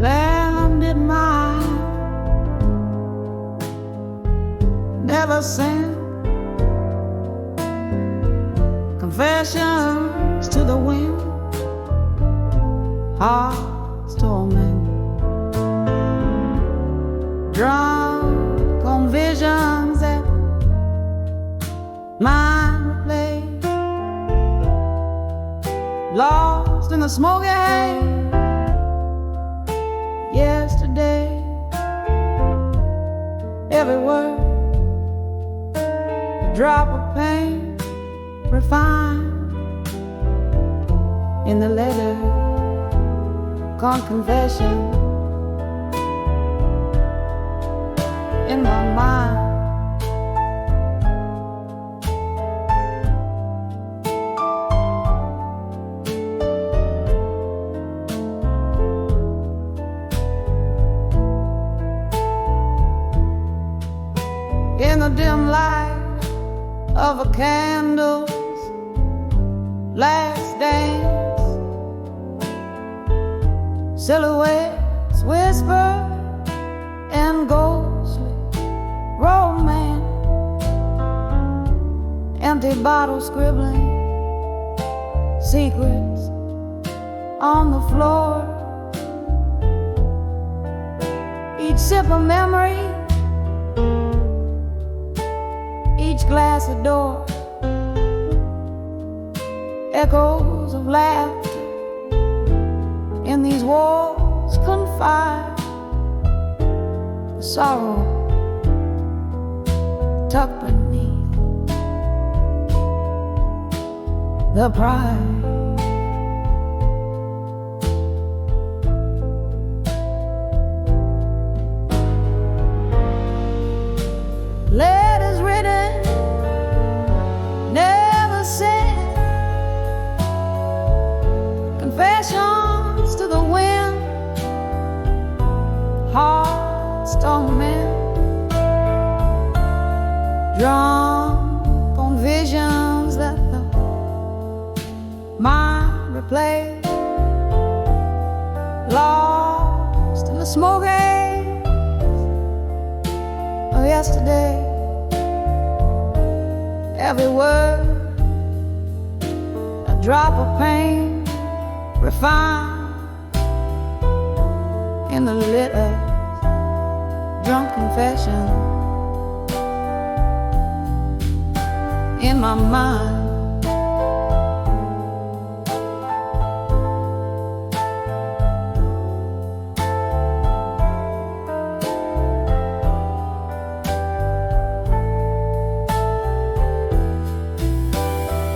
landed mine, never sent confessions to the wind, heart's torment, drunk on visions that mind replay, lost in the smoky haze. Yesterday, every word, a drop of pain, refined in the letter, gone confession in my mind. In the dim light of a candle's last dance, silhouettes whisper and ghostly romance, empty bottles scribbling secrets on the floor, each sip of memory, each glass a door, echoes of laughter in these walls confide, the sorrow tucked beneath the pride. Letters written, never sent, confessions to the wind, heart's torment, drunk on visions that the mind replays, lost in the smoke haze of yesterday. Every word, a drop of pain, refined in the litter, drunk confession in my mind.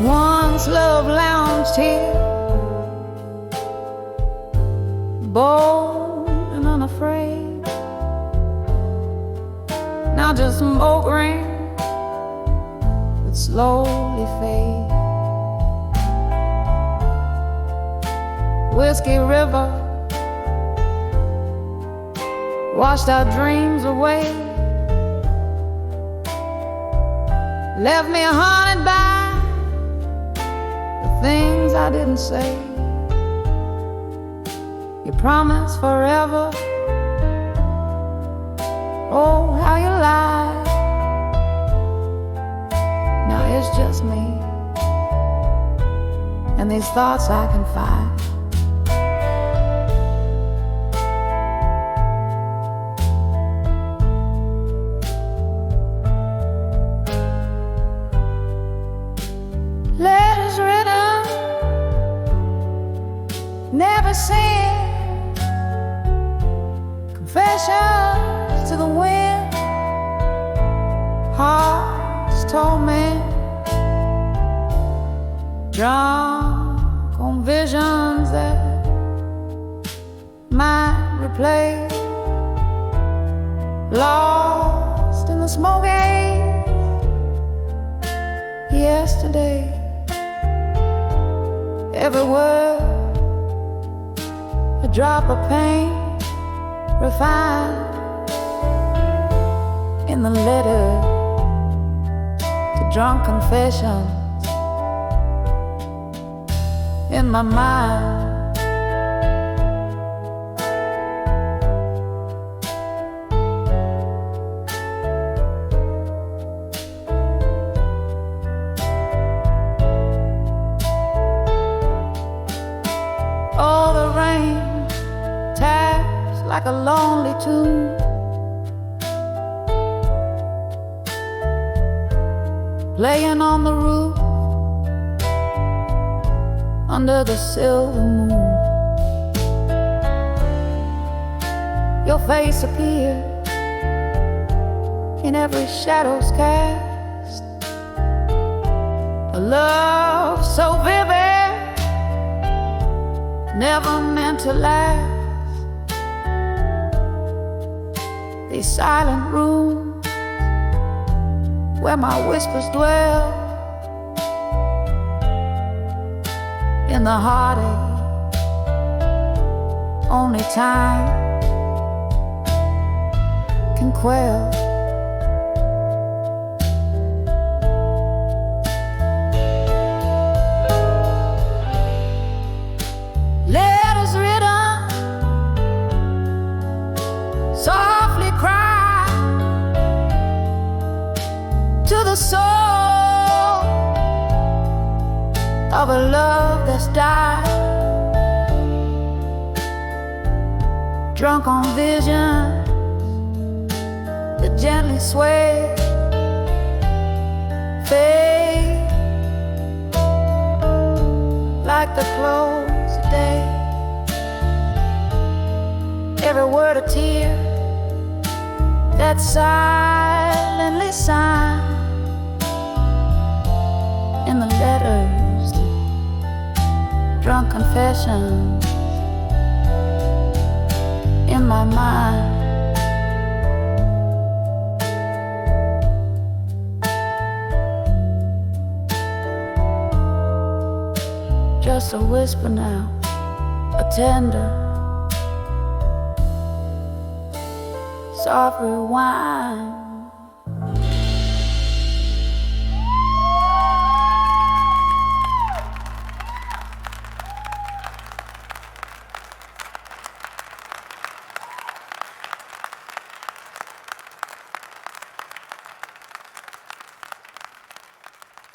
Once love lounged here, bold and unafraid. Now just smoke rings that slowly fade. Whiskey River washed our dreams away, left me haunted by things I didn't say. You promised forever, oh how you lied. Now it's just me and these thoughts I confide. Letters written, never sent, confessions to the wind, heart's torment, drunk on visions that might replay, lost in the smoke haze yesterday. Every word, a drop of pain, refined in the letter to drunk confessions in my mind. like a lonely tune. Playing on the roof under the silver moon. Your face appeared in every shadow's cast. A love so vivid, never meant to last. These silent rooms where my whispers dwell, in the heartache only time can quell. Letters written, softly cry to the soul of a love that's died, drunk on visions that gently sway, fade like the close of day. Every word a tear that silently signed in the letters, drunk confessions in my mind. Just a whisper now, a tender, soft rewind.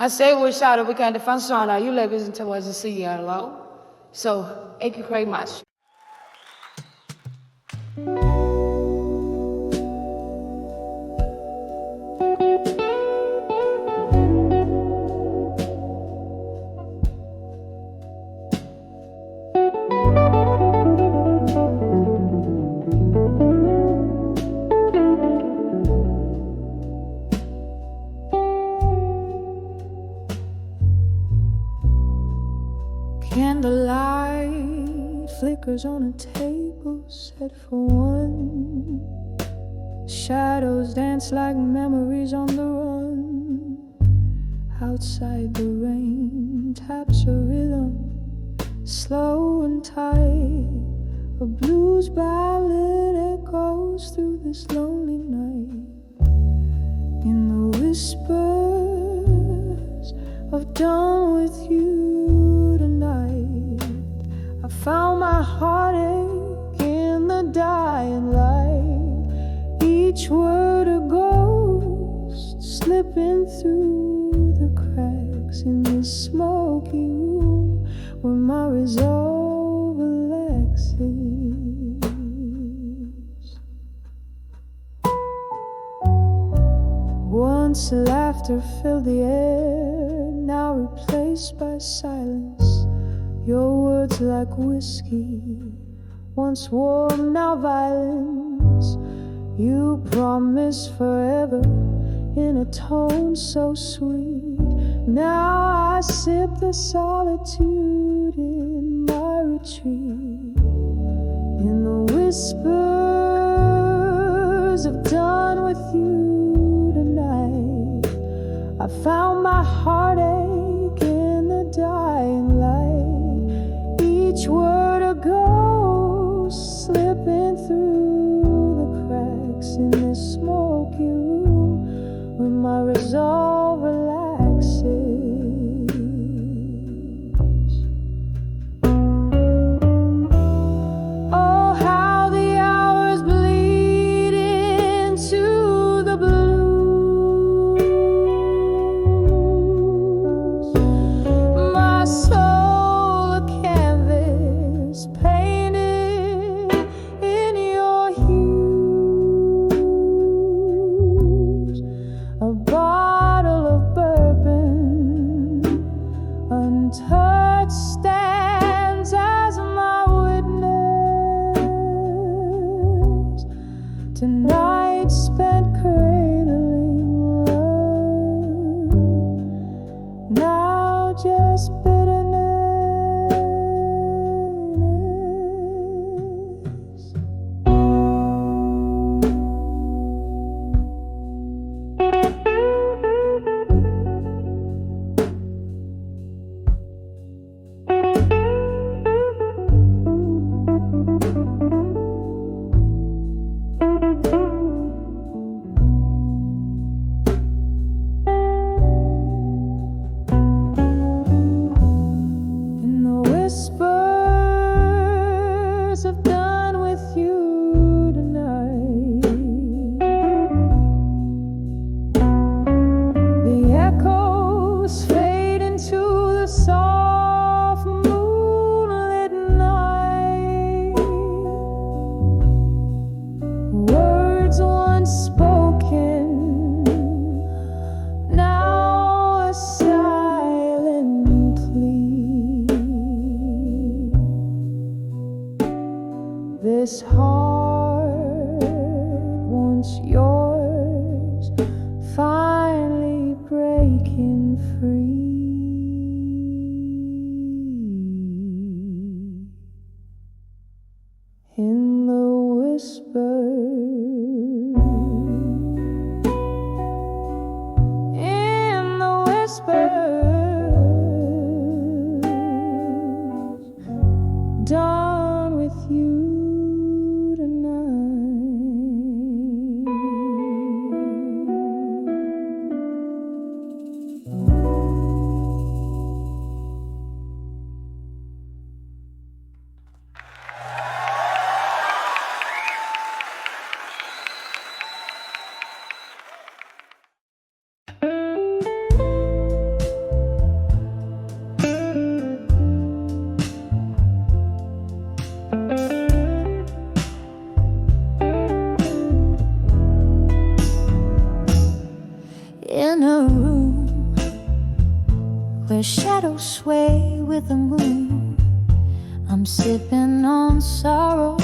I say we shout we kan det fanns såna you listen to was a see hello. So, thank you very much. Candlelight flickers on a table set for one. Shadows dance like memories on the run. Outside the rain taps a rhythm, slow and tight. A blues ballad echoes through this lonely night. In the whispers of dawn with you tonight, I found my heartache in the dying light. Each word a ghost slipping through the cracks in this smoky room where my resolve relaxes. Once laughter filled the air, now replaced by silence. Your words like whiskey, once warm, now violence. You promised forever in a tone so sweet. Now I sip the solitude in my retreat. In the whispers of dawn with you tonight, I found my heartache in the dying light. Each word a ghost slipping through the cracks in this smoky room where my resolve relaxes. Oh, how the hours bleed into the blues. My soul a canvas painted in your This heart, once yours, finally breaking free. In the whisper, done with you tonight. In a room where shadows sway with the moon, I'm sipping on sorrow,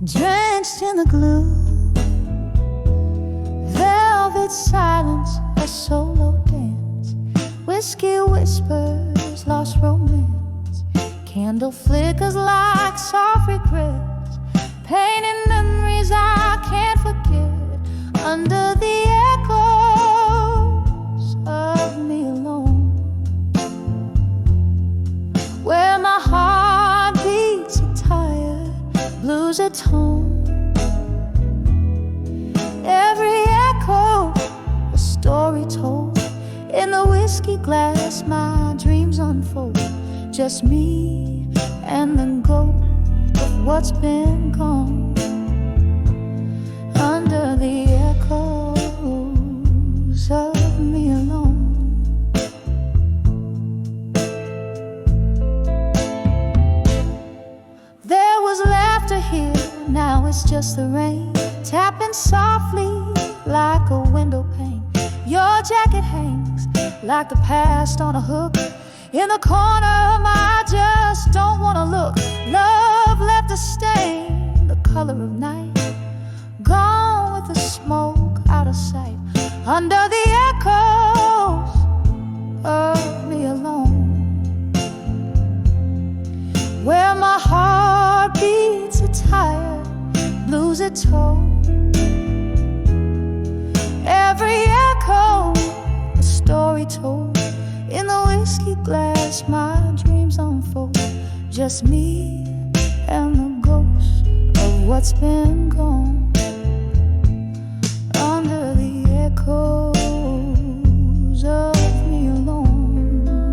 drenched in the gloom. Velvet silence, a solo dance, whiskey whispers, lost romance. Candle flickers like soft regrets, painting memories I can't forget. Under the echoes of me alone, where my heart beats are tired, blues atone. Every echo, a story told. In the whiskey glass, my dreams unfold. Just me and the ghost of what's been gone. Under the echoes of me alone. There was laughter here, now it's just the rain, tapping softly like a window pane. Your jacket hangs like the past on a hook. In the corner, I just don't wanna look. Love left a stain, the color of night, gone with the smoke out of sight. Under the echoes of me alone, where my heart beats are tired, blues are told. Every echo, a story told. In the whiskey glass, my dreams unfold. Just me and the ghost of what's been gone. Under the echoes of me alone.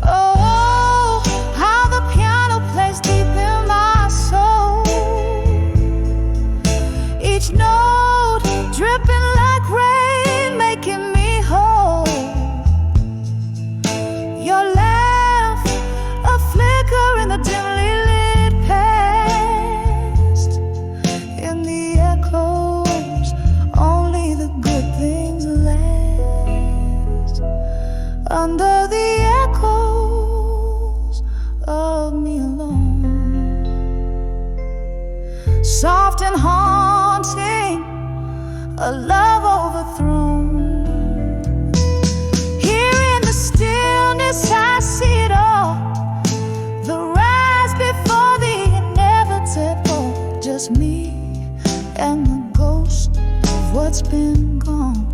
Oh, how the piano plays deep in my soul. Each note dripping like rain, making me whole. Your laugh, a flicker in the dimly lit past. In the echoes, only the good things last. Under the echoes of me alone. Soft and haunting, a love overthrown. Here in the stillness, I see it all. The rise before the inevitable. Just me and the ghost of what's been gone.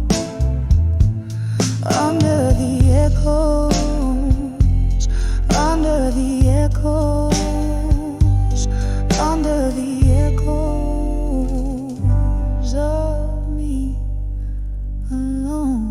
Under the echoes, under the echoes, under the echoes of me alone.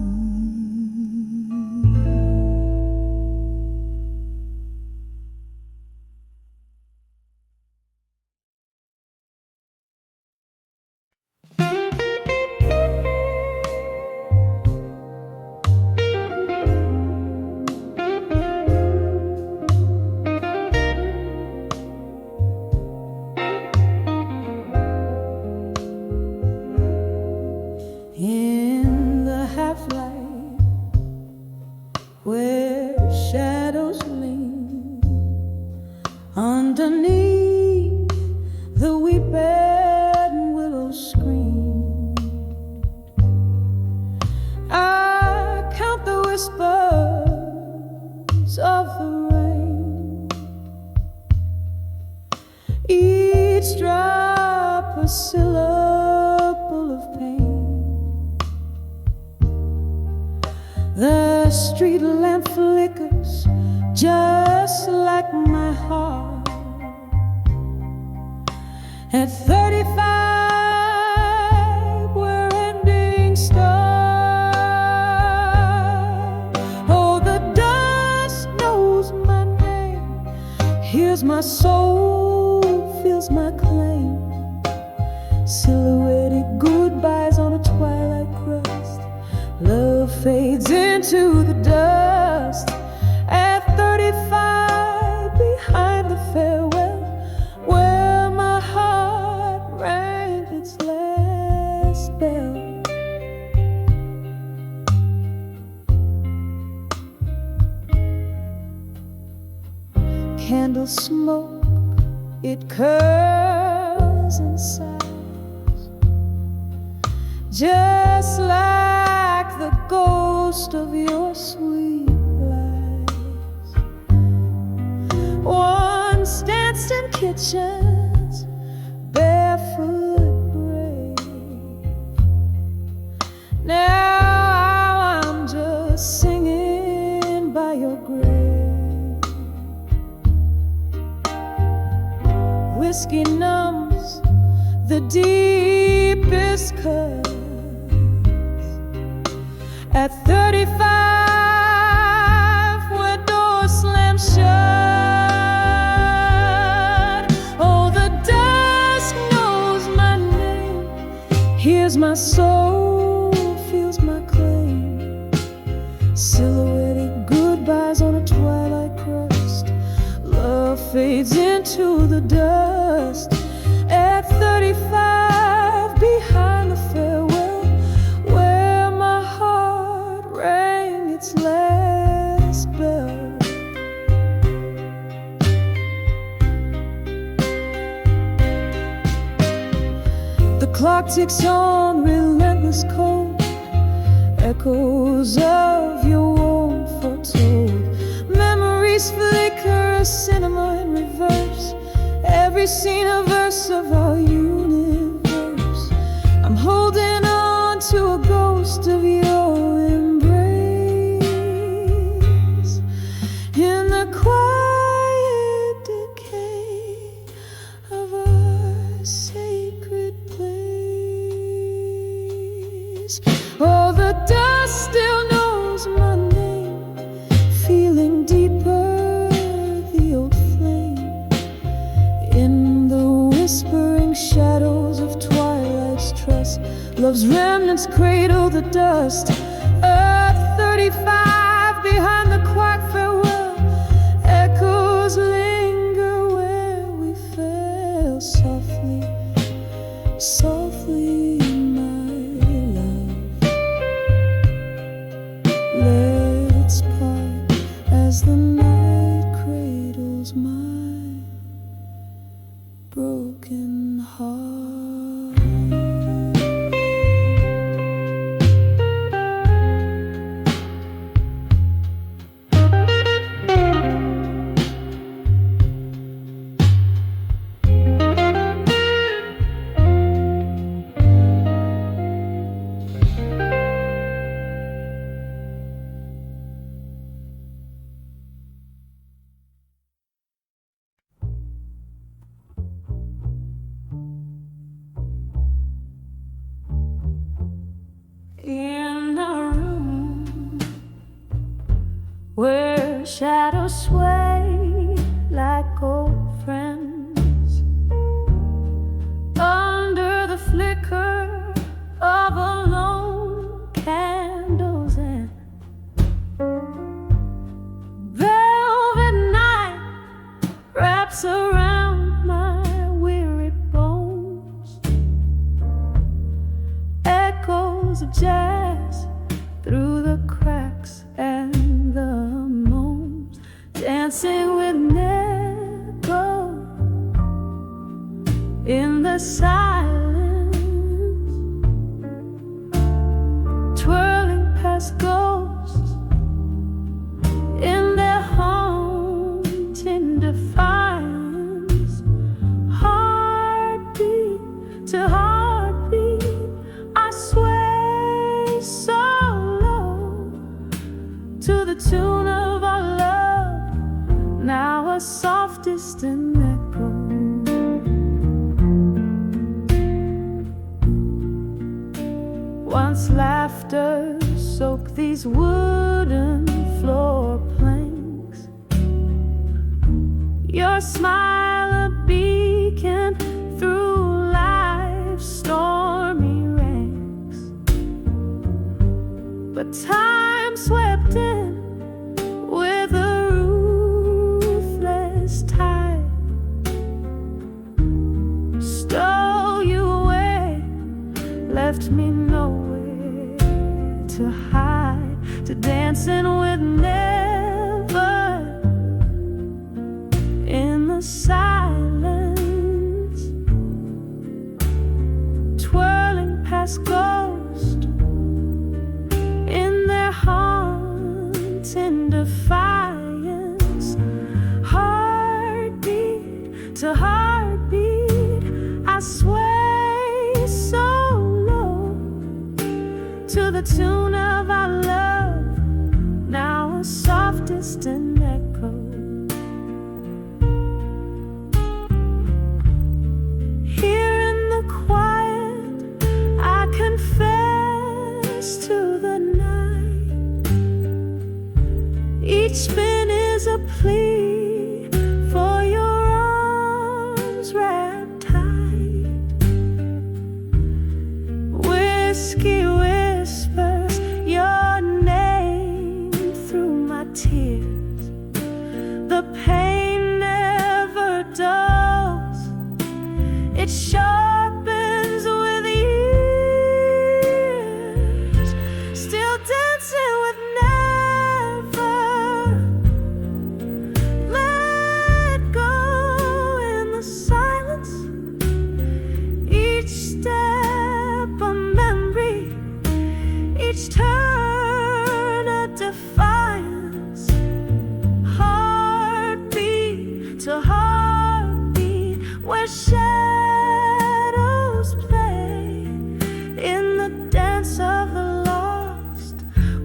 Underneath the weeping willow screen, I count the whispers of the rain, each drop a syllable of pain. The street lamp flickers just like my heart. At 35, we're ending stars. Oh, the dust knows my name, hears my soul, feels my claim. Silhouetted goodbyes on a twilight crust. Love fades into the dust. At 35, behind the farewell, where my heart rang its last bell. Candle smoke, it curls and sighs, just like the ghost of your sweet lies. Once danced in kitchens, barefoot brave. Now I'm just singing by your grave. Whiskey numbs the deepest cuts. At 35, when doors slam shut, oh, the dusk knows my name, hears my soul, feels my claim. Silhouetted goodbyes on a twilight crust. Love fades into the dust. At 35, behind the farewell, where my heart rang its last bell. The clock ticks on, relentless cold, echoes of your warmth foretold. Memories flicker, a cinema in reverse, every scene a verse of our universe. I'm holding on to a ghost of your embrace. In the quiet decay of our sacred place. Oh, the dust still knows my name, feeling deeper the old flame. In the whispering shadows of twilight's trust, love's remnants cradle the dust. At 35, behind the quiet farewell, echoes linger where we fell. Softly, softly, my love, let's part as the night cradles my broken heart. In a room where shadows sway like old friends, under the flicker of a lone candle's end, velvet night wraps around my weary bones. Echoes of jazz through the cracks and the moans, dancing with never silence, twirling past ghosts in their haunting defiance. Heartbeat to heartbeat, I sway so low to the tune of our love, now a soft distant echo. Once laughter soaked these wooden floor planks, your smile a beacon through life's stormy ranks. But time swept in with a ruthless tide, stole you away, left me nowhere to hide, to dancing with never in the silence, twirling past ghosts in their haunting defiance. Heartbeat to heartbeat, I sway so low to the tune of our love, now a soft distant echo. Here in the quiet, I confess to the night. Each spin is a plea for your arms wrapped tight. Whiskey whispers your name through my tears. The pain never dulls, it sharpens with years. Still dancing with never, let go in the silence. Each step a memory, each turn a defiance. Heartbeat to heartbeat, where shadows play in the dance of the lost,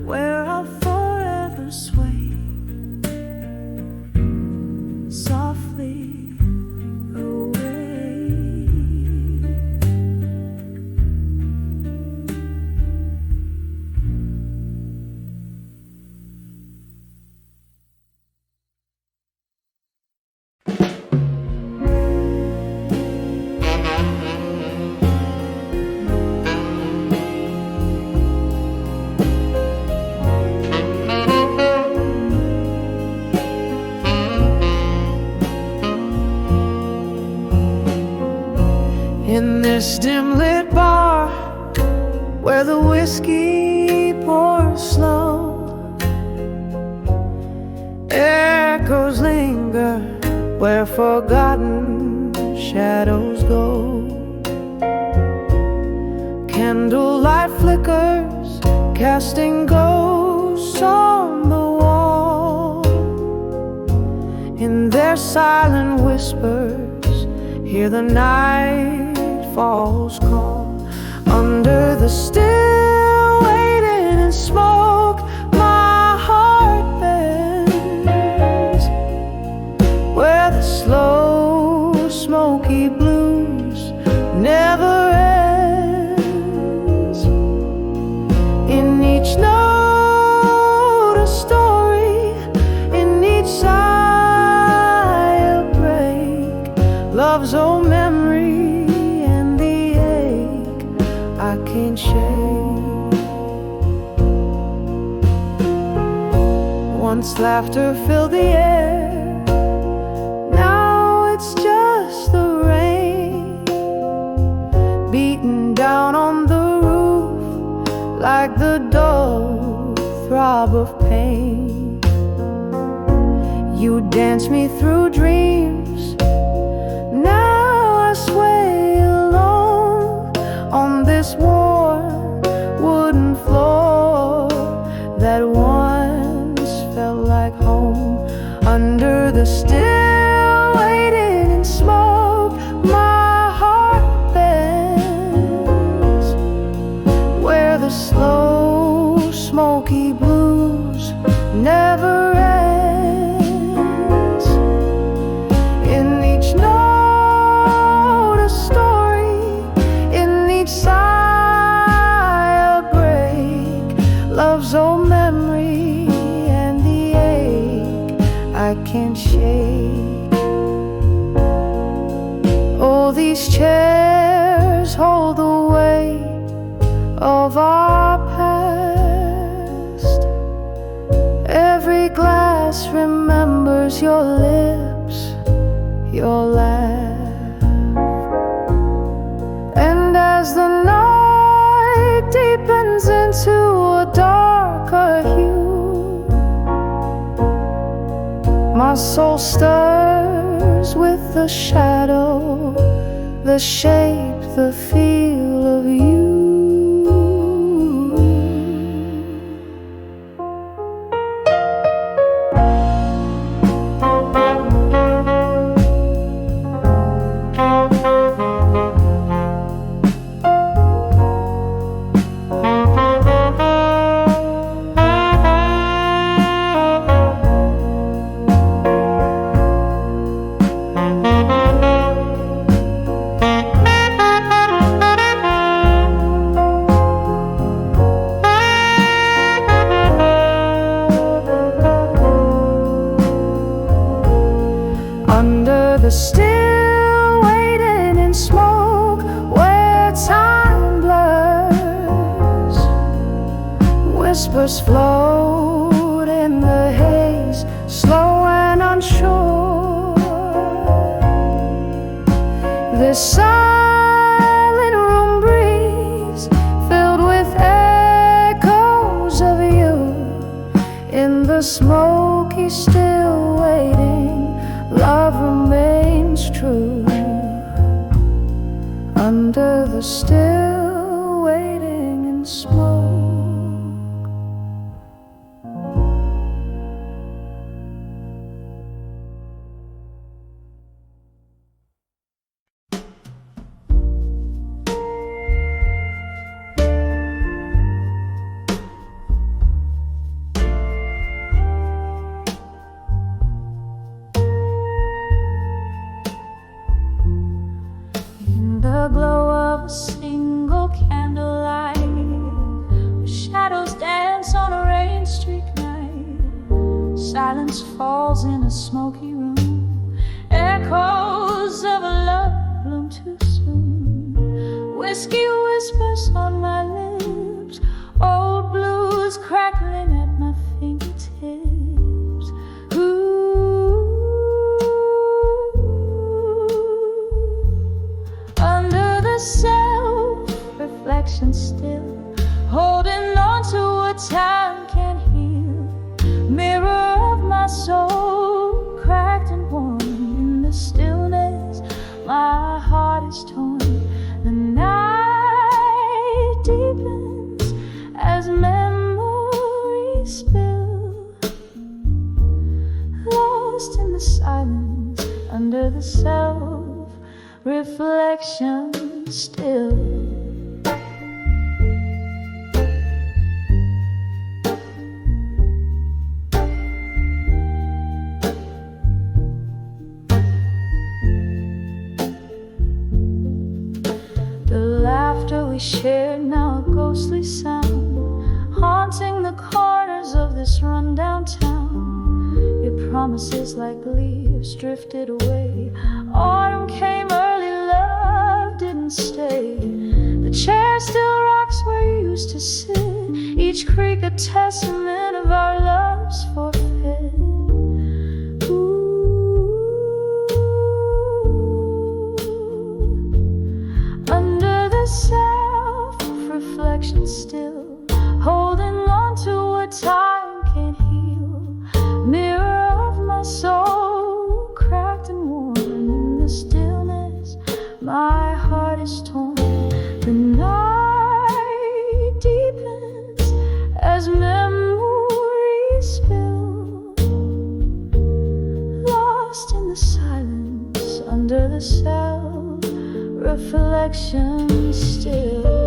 where I'll forever sway softly away. In this dim-lit bar, where the whiskey pours slow, echoes linger where forgotten shadows go. Candlelight flickers, casting ghosts on the wall. In their silent whispers, hear the night falls call. Under the still waiting in smoke, my heart bends, where the slow smoky blues never ends. In each note a story, in each sigh a break, love's old memory I can't shake. Once laughter filled the air, now it's just the rain beating down on the roof like the dull throb of pain. You dance me through dreams, now I sway alone slow, smoky blues never ends. In each note a story, in each sigh a break, love's old memory and the ache I can't shake. Oh, these chairs hold the weight of our past. Every glass remembers your lips, your laugh. And as the night deepens into a darker hue, my soul stirs with the shadow, the shape, the feel of you. Under the still waiting in smoke where time blurs, whispers float in the haze, slow and unsure. This silent room breeze filled with echoes of you. In the smoky still waiting, love remains true. Under the still waiting in smoke. The glow of a single candlelight, where shadows dance on a rain-streaked night. Silence falls in a smoky room, echoes of a love bloom too soon. Whiskey whispers on my lips, old blues crackling at my fingertips. Self-reflection still, holding on to what time can't heal. Mirror of my soul, cracked and worn in the stillness, my heart is torn. The night deepens as memories spill, lost in the silence under the self-reflection still. The laughter we shared, now a ghostly sound, haunting the corners of this rundown town. Your promises like leaves drifted away. Autumn came early, love didn't stay. The chair still rocks where you used to sit, each creak a testament of our love's forfeit. Under the self-reflection still, holding on to what time can't heal. Mirror of my soul, cracked and worn in the stillness, my heart is torn. The night deepens as memories spill, lost in the silence under the self-reflection still.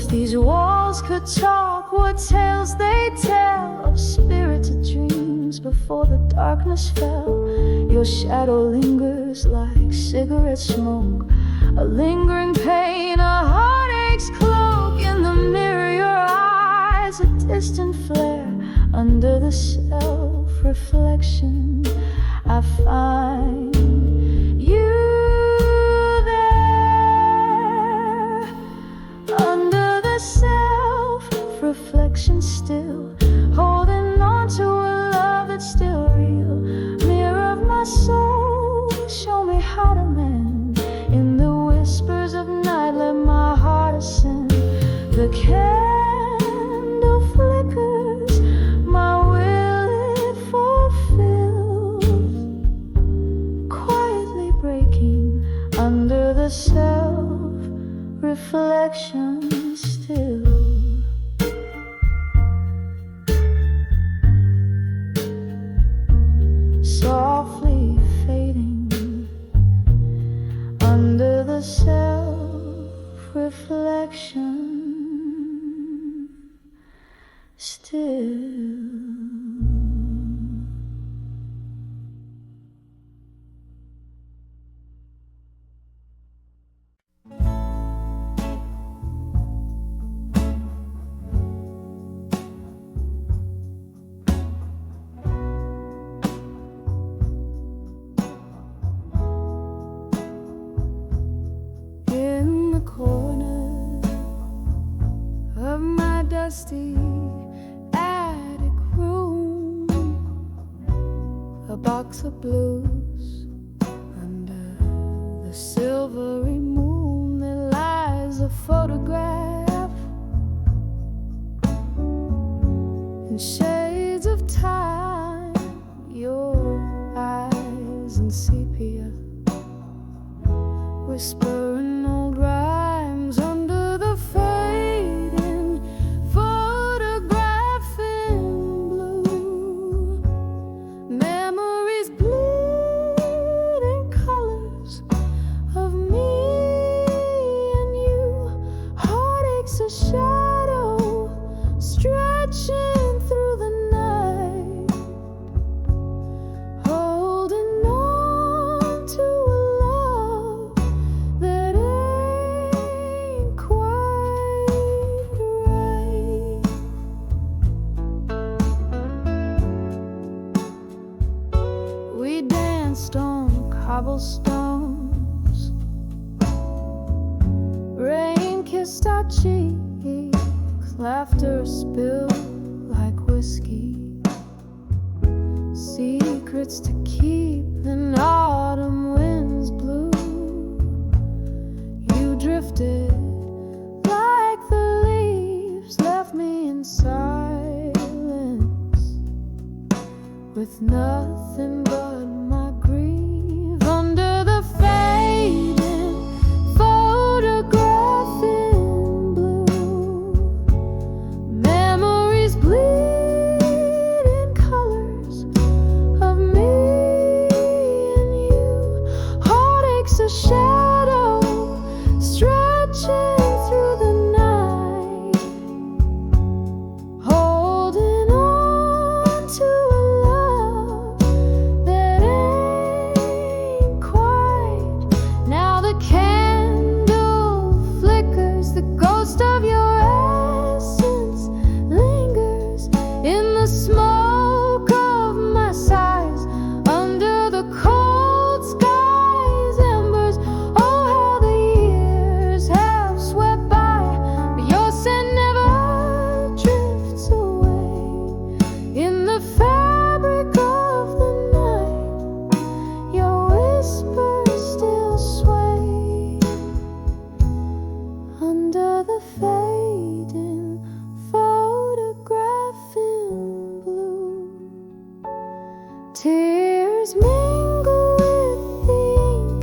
If these walls could talk, what tales they tell of spirited dreams before the darkness fell. Your shadow lingers like cigarette smoke, a lingering pain, a heartache's cloak. In the mirror, your eyes, a distant flare. Under the self-reflection, I find you there. Under the self-reflection still, holding on to a love that's still real. Mirror of my soul, show me how to mend. In the whispers of night, let my heart ascend. The candle flickers, my will it fulfills, quietly breaking under the self-reflection still. Softly fading under the self-reflection still. In the corner of my dusty attic room, a box of blues. Under the silvery moon, there lies a photograph in shades of time. Your eyes in sepia, whispering old rhymes under the fading photograph in blue. Memories bleed in colors of me and you. Heartaches a shadow stretching through the night, holding on to a love that ain't quite right. We danced on cobblestones, rain kissed our cheeks, laughter spilled like whiskey, secrets to keep in autumn winds blew. You drifted like the leaves, left me in silence with nothing but my grief. Under the fading photograph in blue, memories bleed in colors of me and you. Heartaches a shadow stretching through the night, holding on to a love that ain't quite. Now the candle flickers, the ghost of your essence lingers in the smoke of my sighs. Under the cold sky's embers, oh how the years have swept by, but your scent never drifts away. In the fabric of the night, your whispers still sway. Under the fading photograph in blue, tears mingle with the ink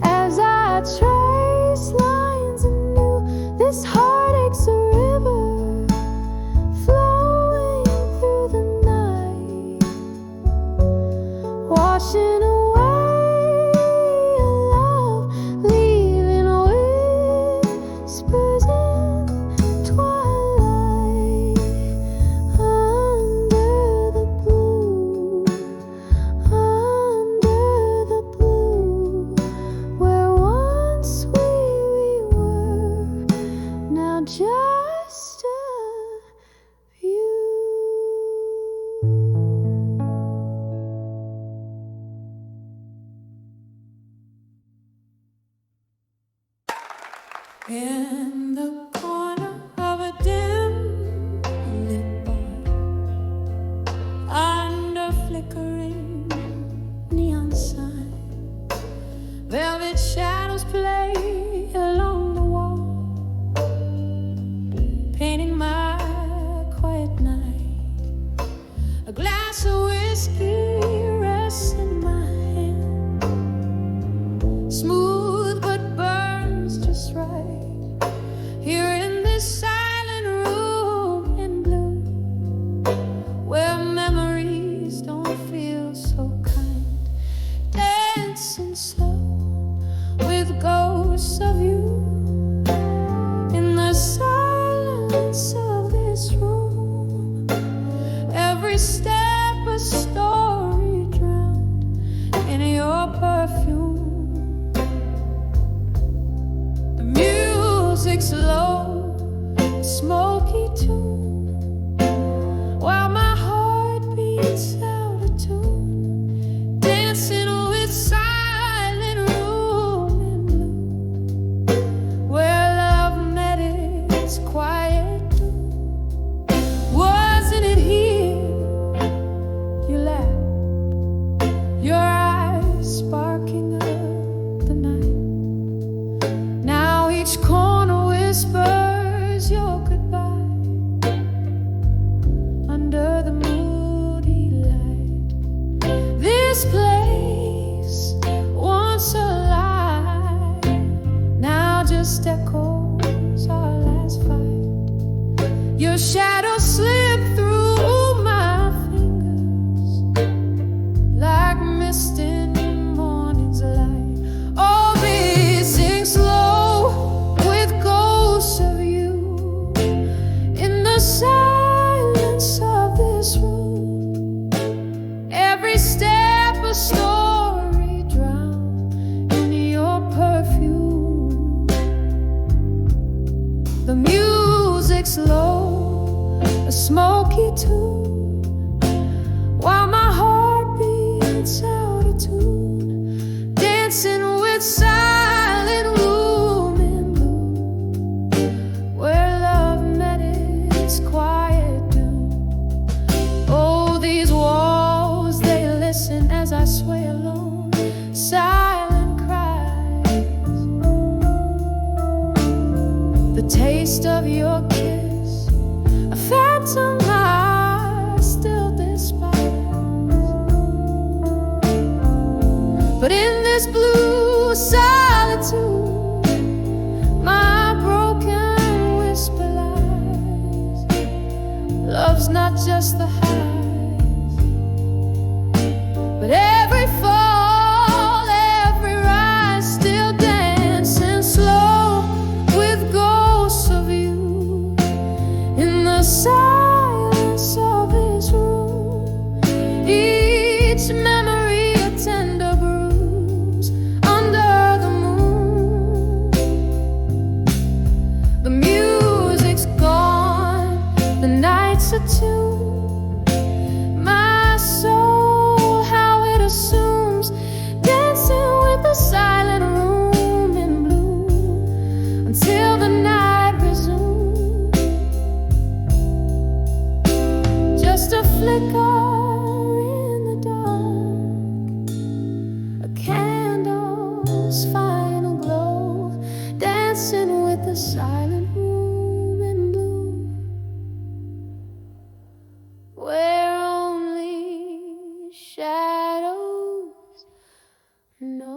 as I trace lines anew. This heartache's a river flowing through the night, washing away a love, leaving whispers in In the corner of a dim lit bar, under flickering neon sign, velvet shadows play along the wall, painting my quiet night. A glass of whiskey rests in my hand, smooth but burns just right. Here in this silent room in blue, where memories don't feel so kind, dancing slow with ghosts of you. In the silence of this room, every step a story drowned in your perfume. The music's low, smoky tune, while my heart beats out of tune, dancing with silent room in blue, where love met its quiet doom. Wasn't it here? You laughed, your eyes sparking up the night. Now each corner whispers your goodbye under the moody light. This place, once alive, now just echoes our last fight. Your shadow slipped through my fingers like mist in morning's light. Oh, beating slow with ghosts of you. In the silence of this room, every step a story drowned in your perfume. The music's low, a smoky tune, while my heart beats out of tune, dancing with silent room in blue, where love met its quiet doom. Oh, these walls, they listen as I sway alone, silent cries. The taste of your kiss, a phantom I still despise. But in this blue solitude, my broken whisper lies. Love's not just the highs, but every fall, every rise, still dancing slow with ghosts of you. In the silence of this room, each memory a tender bruise under the moon. The music's gone, the nights are tuned. My soul, how it assumes, dancing with the silent room in blue, until the night resumes. Just a flicker in the dark, a candle's final glow, dancing with the silent room in blue, where only shadows know.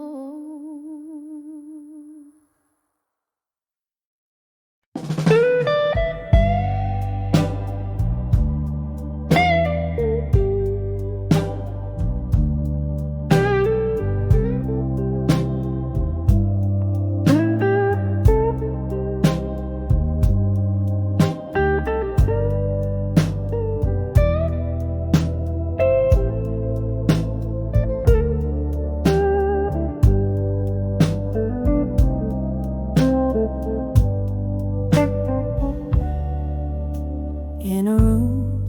In a room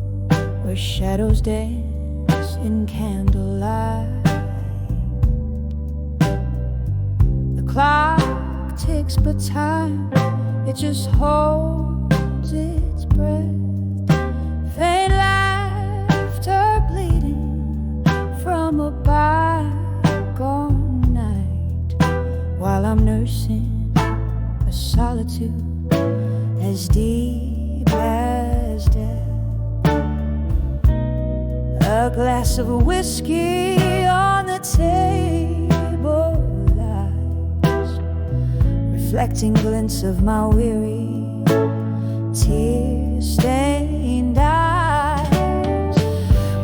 where shadows dance in candlelight, the clock ticks breaks, but time, it just holds its breath. Faint laughter bleeding from a bygone night, while I'm nursing a solitude as deep as death. A glass of whiskey on the table lies, reflecting glints of my weary, tear-stained eyes.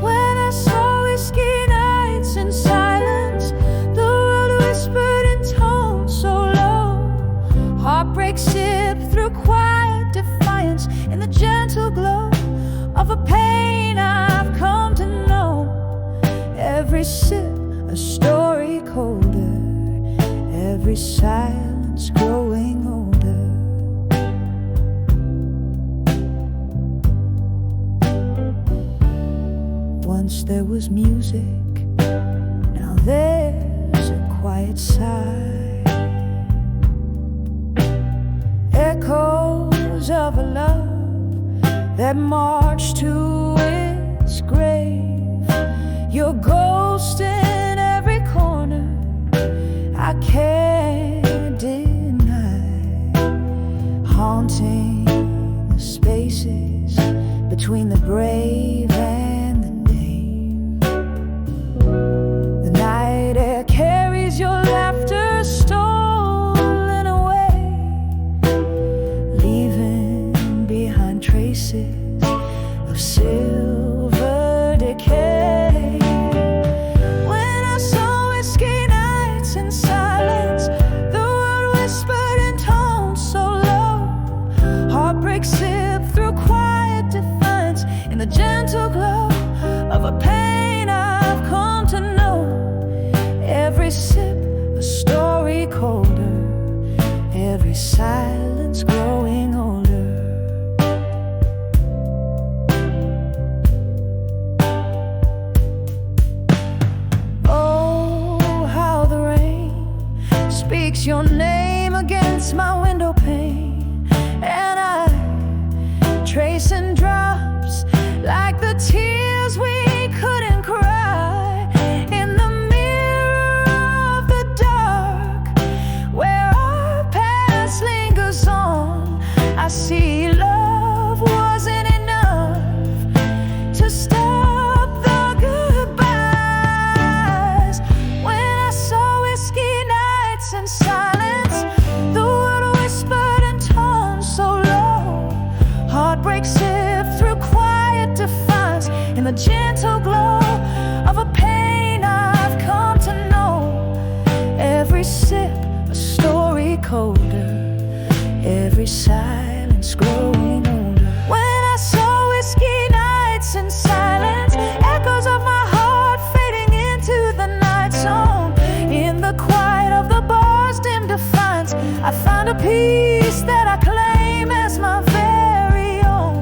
When I saw whiskey nights in silence, the world whispered in tones so low. Heartbreak sipped through quiet defiance in the gentle glow of a pain I've come to know. Every sip a story colder, every silence growing older. Once there was music, now there's a quiet sigh. Echoes of a love that marched to its grave. Your ghost in every corner, I can't deny, haunting the spaces between the brave and the name. The night air carries your laughter stolen away, leaving behind traces of silver decay. When I saw whiskey nights in silence, the world whispered in tones so low. Heartbreak sipped through quiet defiance in the gentle glow of a pain I've come to know. Every sip a story colder, every silence growing older. Speaks your name against my window pane, and I trace in drops like the tears we couldn't cry. In the mirror of the dark, where our past lingers on, I see love wasn't enough to stop the goodbyes. When I saw whiskey nights in silence, the world whispered in tones so low. Heartbreak sipped through quiet defiance in the gentle glow of a pain I've come to know. Every sip a story colder, every silence growing older. When I saw whiskey nights in silence, echoes of my heart fading into the night zone. In the quiet of the bar's dim defiance, I found a peace that I claim as my very own.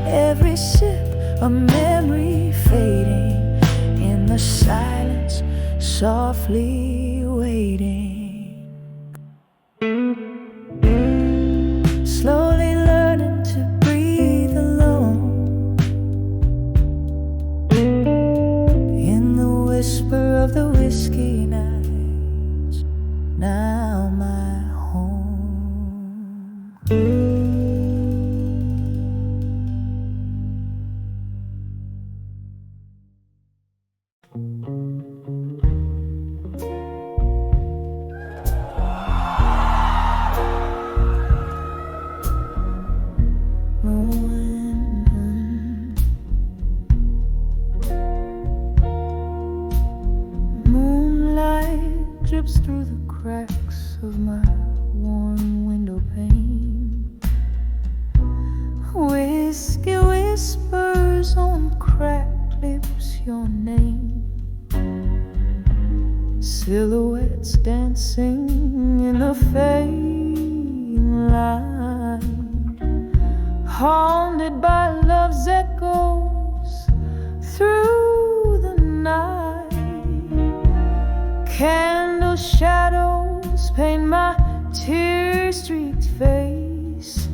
Every sip a memory fading in the silence, softly waiting. Slowly learning to breathe alone in the whisper of the whiskey nights, now my home. Moonlight drips through the cracks of my worn window pane. Whiskey whispers on cracked lips your name. Silhouettes dancing in the faint light, haunted by love's echoes through the night. Candle shadows paint my tear-streaked face.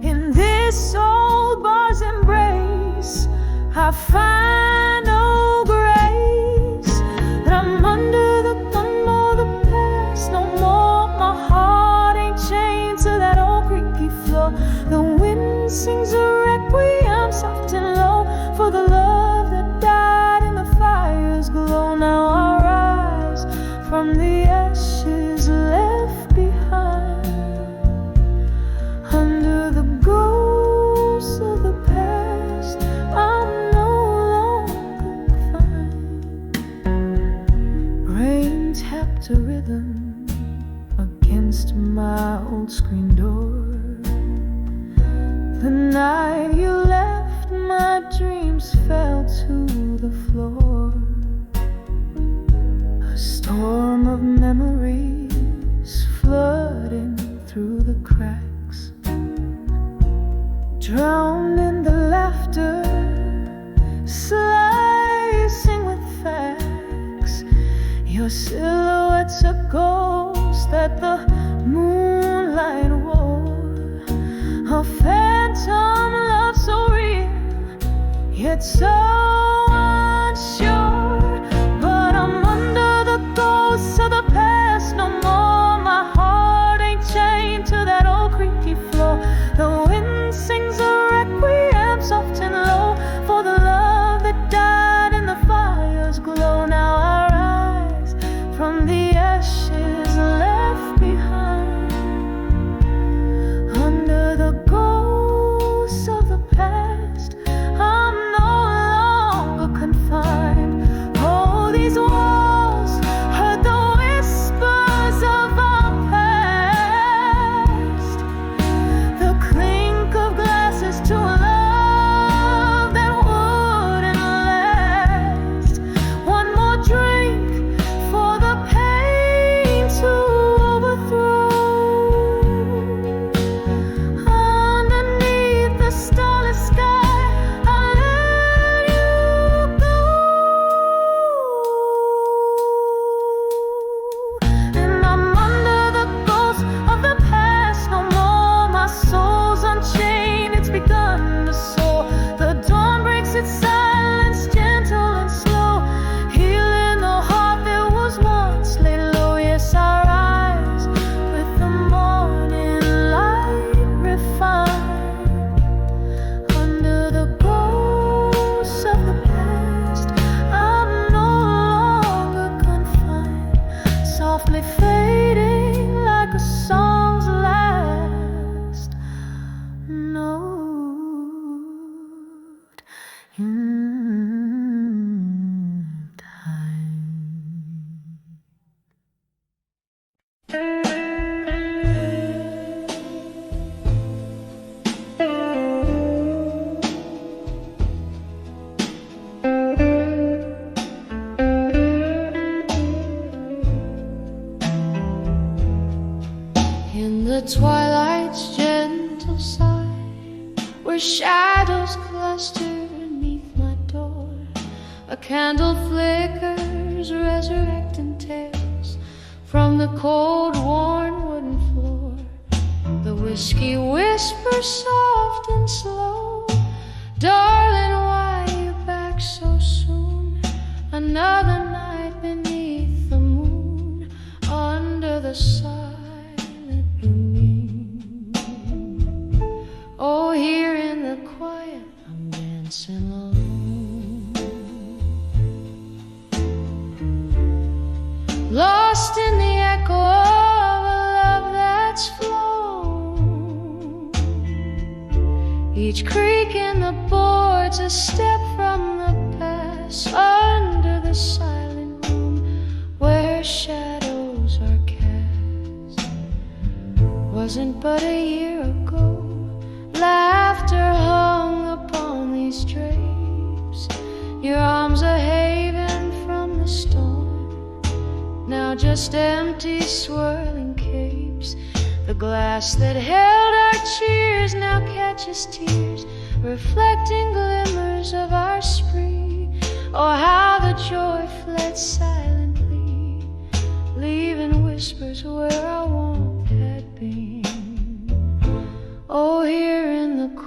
In this old bar's embrace, I find no grace. That I'm under the thumb of the past no more. My heart ain't chained to that old creaky floor. The wind sings a requiem soft and low for the love that died in the fire's glow. Now I rise from the ashes left behind, under the ghosts of the past. I'm no longer confined. Rain tapped a rhythm against my old screen door. The night you left, my dreams fell to the floor. A storm of memories flooding through the cracks, drowned in the laughter, slicing with facts. Your silhouette's a ghost that the moonlight wore, a phantom love so real, yet so unsure. But I'm under the ghosts of the past no more. My heart ain't chained to that old creaky floor. The wind sings a requiem soft and low for the love that died in the fire's glow. Now I rise from the ashes left behind, under the ghosts of the past. I'm no longer confined. Oh, these walls heard the whispers of our past, the clink of glasses to a love that wouldn't last. One more drink for the pain to overthrow. Underneath the starless sky, I let you go. And I'm under the ghosts of the past no more. My soul's unchained, it's begun to soar. The dawn breaks its silence, gentle and slow, healing the heart that was once laid low. Yes, I rise with the morning light refined, under the ghosts of the past. I'm no longer confined, softly fading like a song's last note in time. In the twilight's gentle sigh, where shadows cluster beneath my door, a candle flickers, resurrecting tales from the cold, worn wooden floor. The whiskey whispers soft and slow, darling, why you back so soon? Another night beneath the moon, under the silent moon. Oh, here in the quiet, I'm dancing alone, lost in the echo of a love that's flown. Each creak in the boards a step from the past, under the silent room where shadows are cast. Wasn't but a year ago, laughter hung upon these drapes, your arms a haven from the storm. Now just empty swirling capes, the glass that held our cheers now catches tears, reflecting glimmers of our spree. Oh, how the joy fled silently, leaving whispers where our warmth had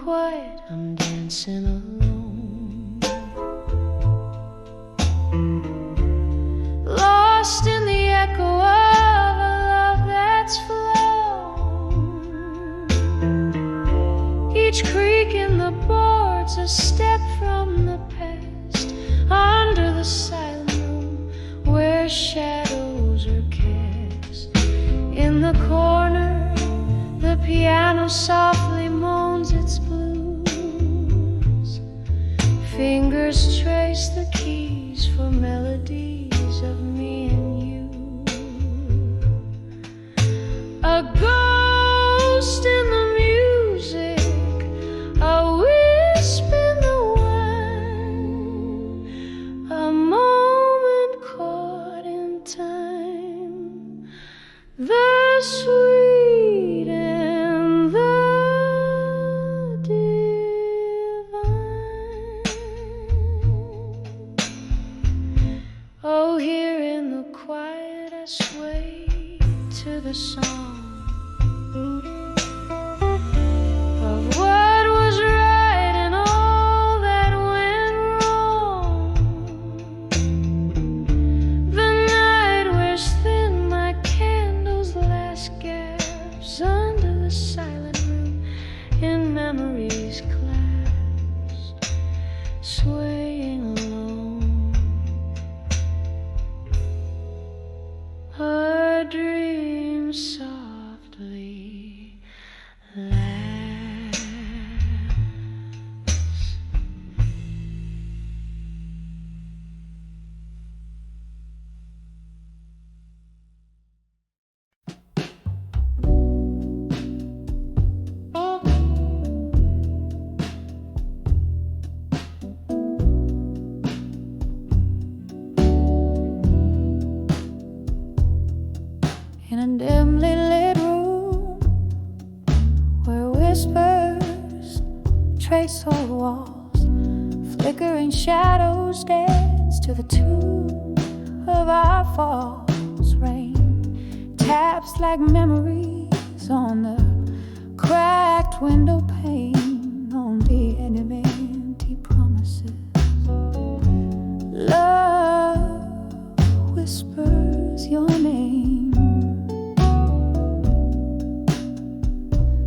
quiet, I'm dancing alone, lost in the echo of a love that's flown. Each creak in the boards a step from the past, under the silent room where shadows are cast. In the corner the piano softly moans its blues. Fingers trace the keys for melodies of me and you. A ghost in the music, a wisp in the wine, a moment caught in time, the sweet and the divine. Oh, here in the quiet I sway to the song of what was right and all that went wrong. The night wears thin, my candle's last gaps under the silent room, in memories clasped, swaying alone. Her dream softly laughs. In a dimly lit room where whispers trace all the walls, flickering shadows dance to the tune of our falls. Rain taps like memories on the cracked window pane, on the end of empty promises. Love whispers your name.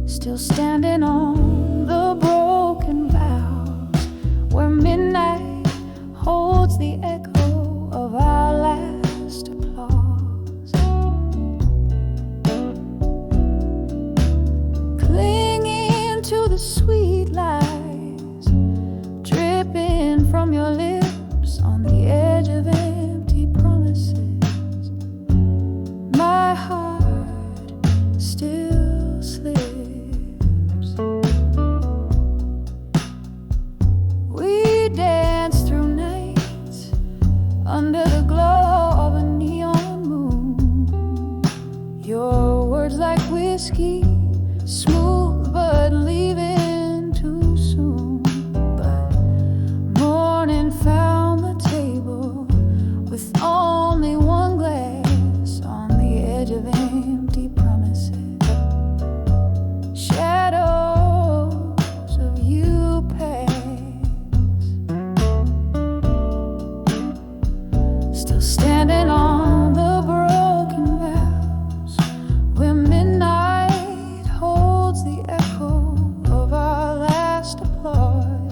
Still standing on the broken vows, where midnight holds the echo of our last applause. Clinging to the sweet lies dripping from your lips on the edge of empty promises. My heart still slips. Under the glow of a neon moon, your words like whiskey, smooth but leaving too soon. But morning found the table with only one glass on the edge of empty promises. Shadows of you pass, standing on the broken vows, where midnight holds the echo of our last applause.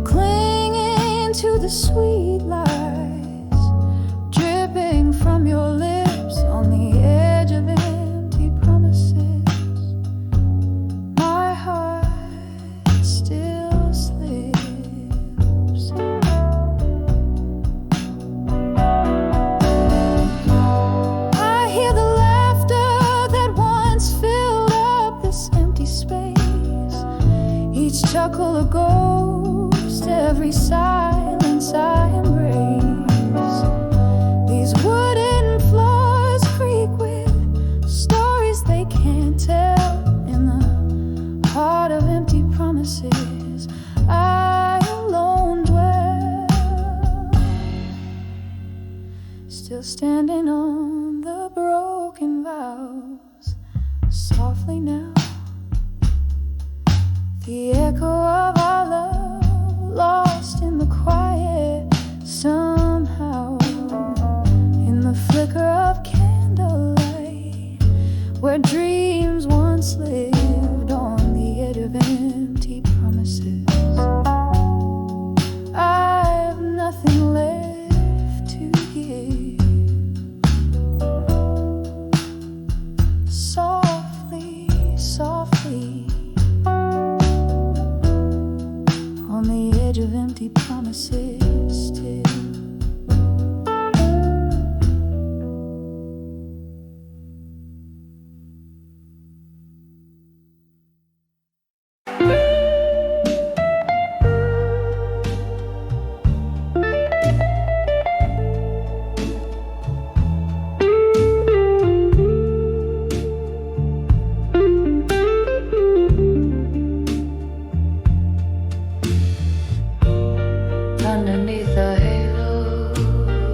Clinging to the sweet lies dripping from your lips on the edge of empty promises. My heart still slips. Chuckle a ghost, every silence I embrace. These wooden floors creak with stories they can't tell. In the heart of empty promises, I alone dwell. Still standing on the broken vows, softly now. The echo of our love lost in the quiet somehow. In the flicker of candlelight, where dreams once lived on the edge of empty promises. I have nothing left to give. Softly, softly, on the edge of empty promises still. Underneath the halo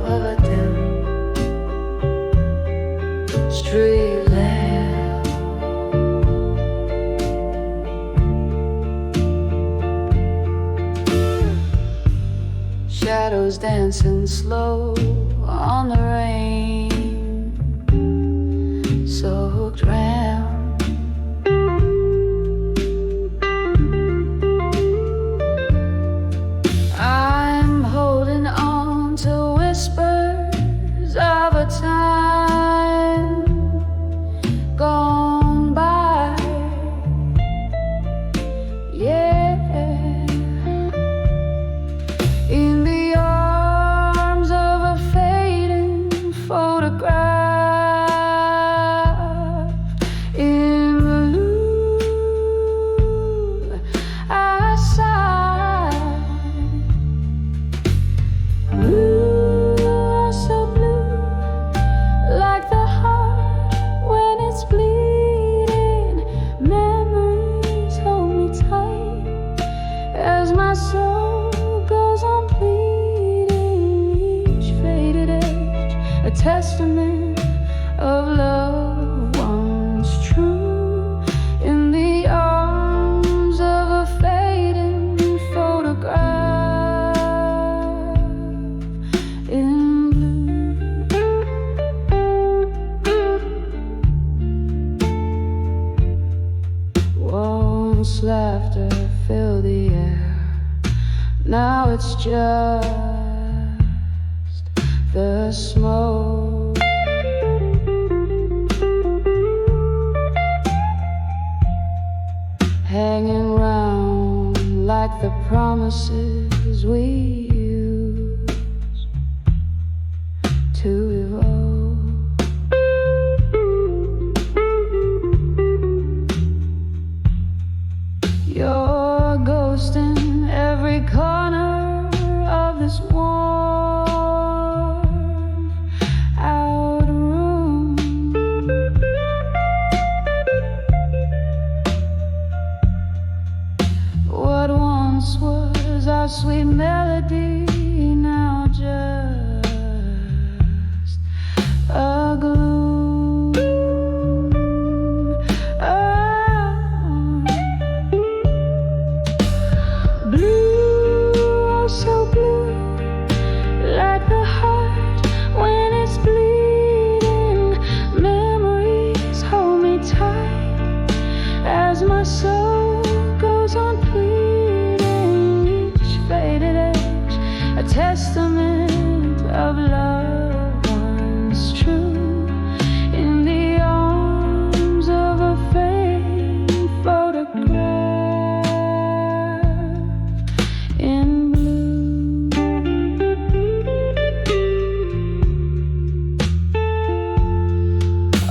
of a dim street lamp, shadows dancing slow on the rain, soaked round. Whispers of a time gone by, yeah, in the arms of a fading photograph. In blue, I sigh. Blue, my soul goes on bleeding, each faded edge a testament of love once true, in the arms of a fading photograph in blue. Once laughter filled the air, now it's just the smoke. Hanging round like the promises we use to evolve. You're ghosting every corner of this warm out room. What once was our sweet melody, now just a gloom. Blue, so blue, like the heart when it's bleeding. Memories hold me tight as my soul goes on pleading, each faded edge a testament of love once true, in the arms of a fading photograph.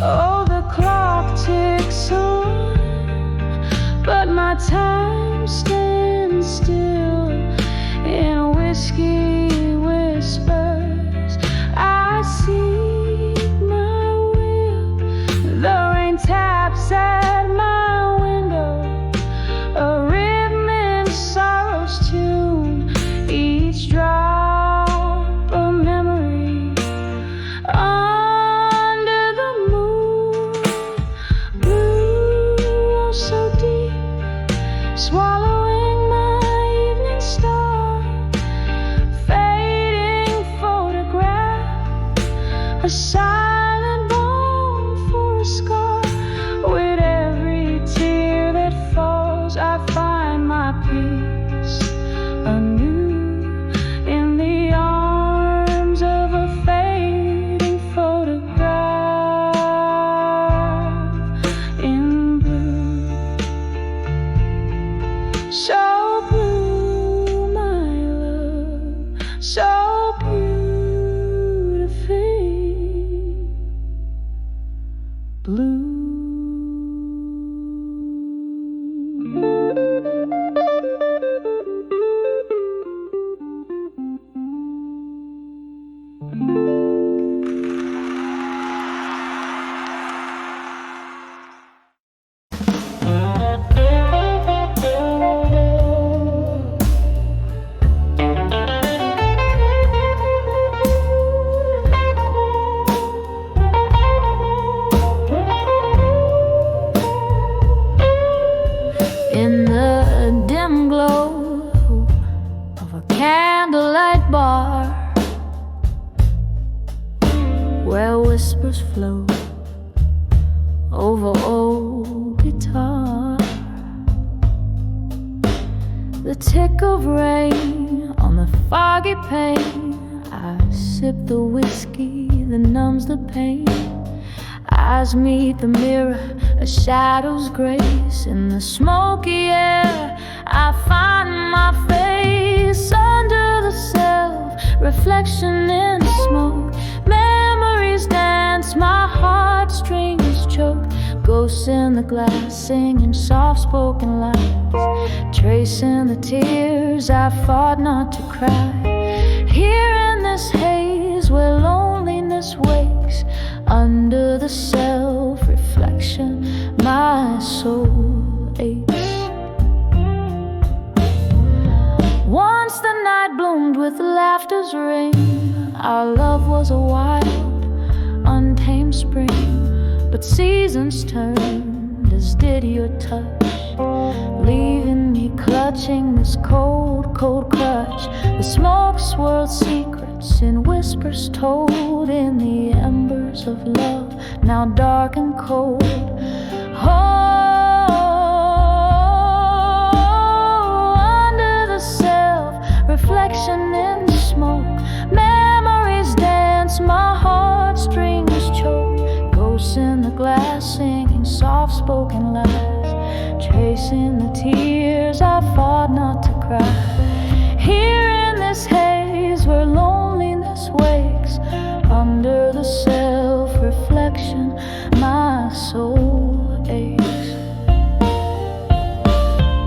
Oh, the clock ticks on, but my time stands still. In whiskey whispers, I seek my will. The rain taps at my window, a rhythm in sorrow's tune. Each drop a memory under the moon. Blue, silent bone for a scar. With every tear that falls, I find my peace anew in the arms of a fading photograph in blue. So blue, my love, so beautifully blue. In the dim glow of a candlelight bar, where whispers flow over old guitar, the tick of rain on the foggy pane, I sip the whiskey that numbs the pain. Eyes meet the mirror, a shadow's grace. In the smoky air, I find my face. Under the self, reflection in smoke. Memories dance, my heartstrings choke. Ghosts in the glass, singing soft-spoken lines, tracing the tears I fought not to cry. Here in this haze where loneliness wakes, under the self-reflection, my soul aches. Once the night bloomed with laughter's ring. Our love was a wild, untamed spring. But seasons turned, as did your touch, leaving me clutching this cold, cold crutch. The smoke swirled secrets in whispers told in the embers of love, now dark and cold. Oh, under the self-reflection in smoke, memories dance, my heartstrings choke. Ghosts in the glass, singing soft-spoken lies, tracing the tears I fought not to cry. Here in this haze where loneliness wakes, under the self-reflection, my soul aches.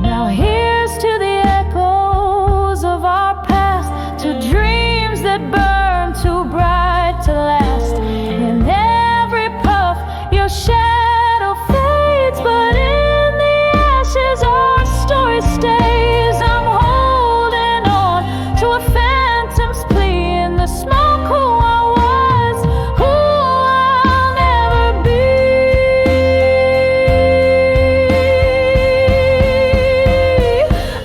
Now here's to the echoes of our past, to dreams that burn too bright to last. In every puff, your shadow fades, but in the ashes, our story stays. I'm holding on to a phantom's plea in the smoke. Who I was, who I'll never be.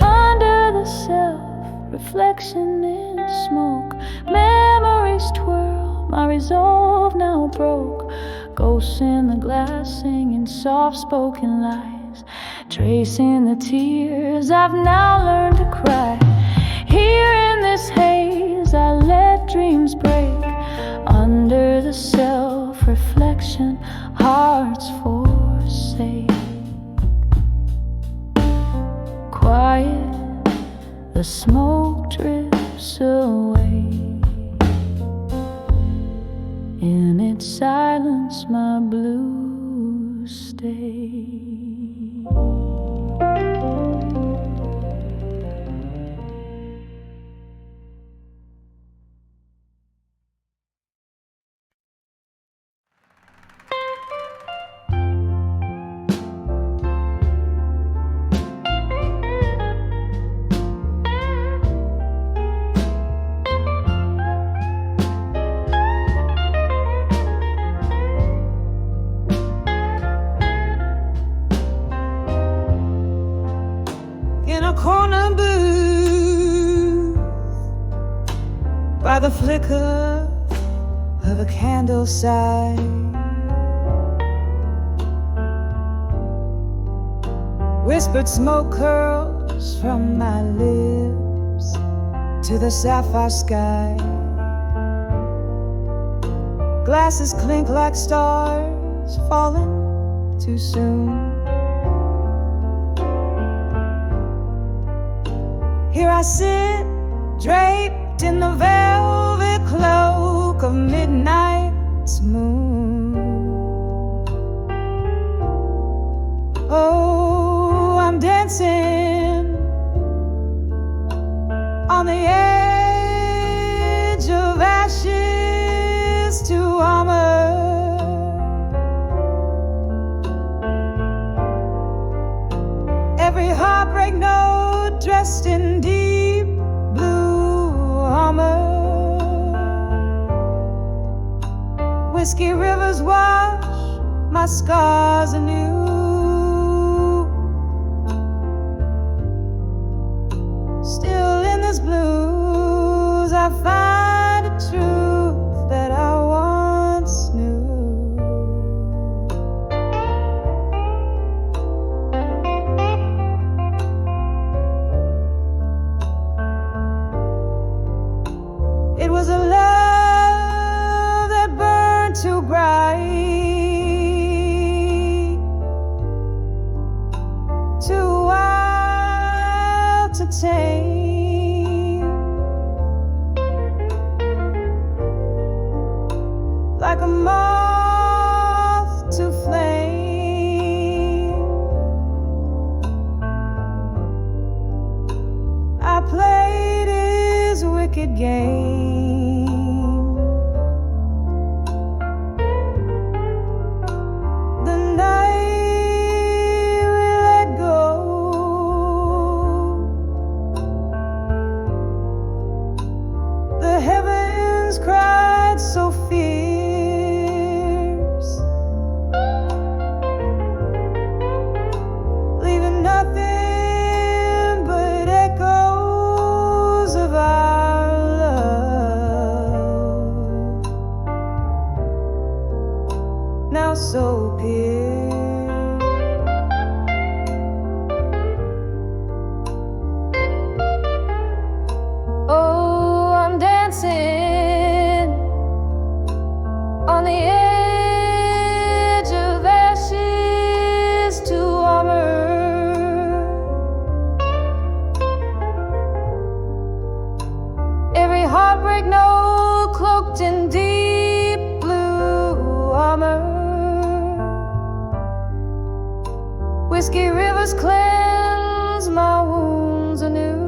Under the self-reflection in smoke, memories twirl, my resolve now broke. Ghosts in the glass, singing soft-spoken lies, tracing the tears I've now learned to cry. Here in this haze, I let dreams break. Under the self-reflection, hearts forsake. Quiet, the smoke drifts away. In its silence, my blues stay. Corner booth by the flicker of a candle side. Whispered smoke curls from my lips to the sapphire sky. Glasses clink like stars falling too soon. Here I sit, draped in the velvet cloak of midnight's moon. Oh, I'm dancing on the edge of ashes to armor. Every heartbreak note dressed in deep blue armor. Whiskey rivers wash my scars anew. Still in this blues I find a truth that I once knew. It was a love that burned too bright, too wild to tame, like a moth to flame. I played his wicked game. The night we let go, the heavens cried so fierce, leaving nothing but echoes of our love, now so pierced. Oh, I'm dancing on the edge of ashes to armor. Every heartbreak note cloaked in deep blue armor. Whiskey rivers cleanse my wounds anew.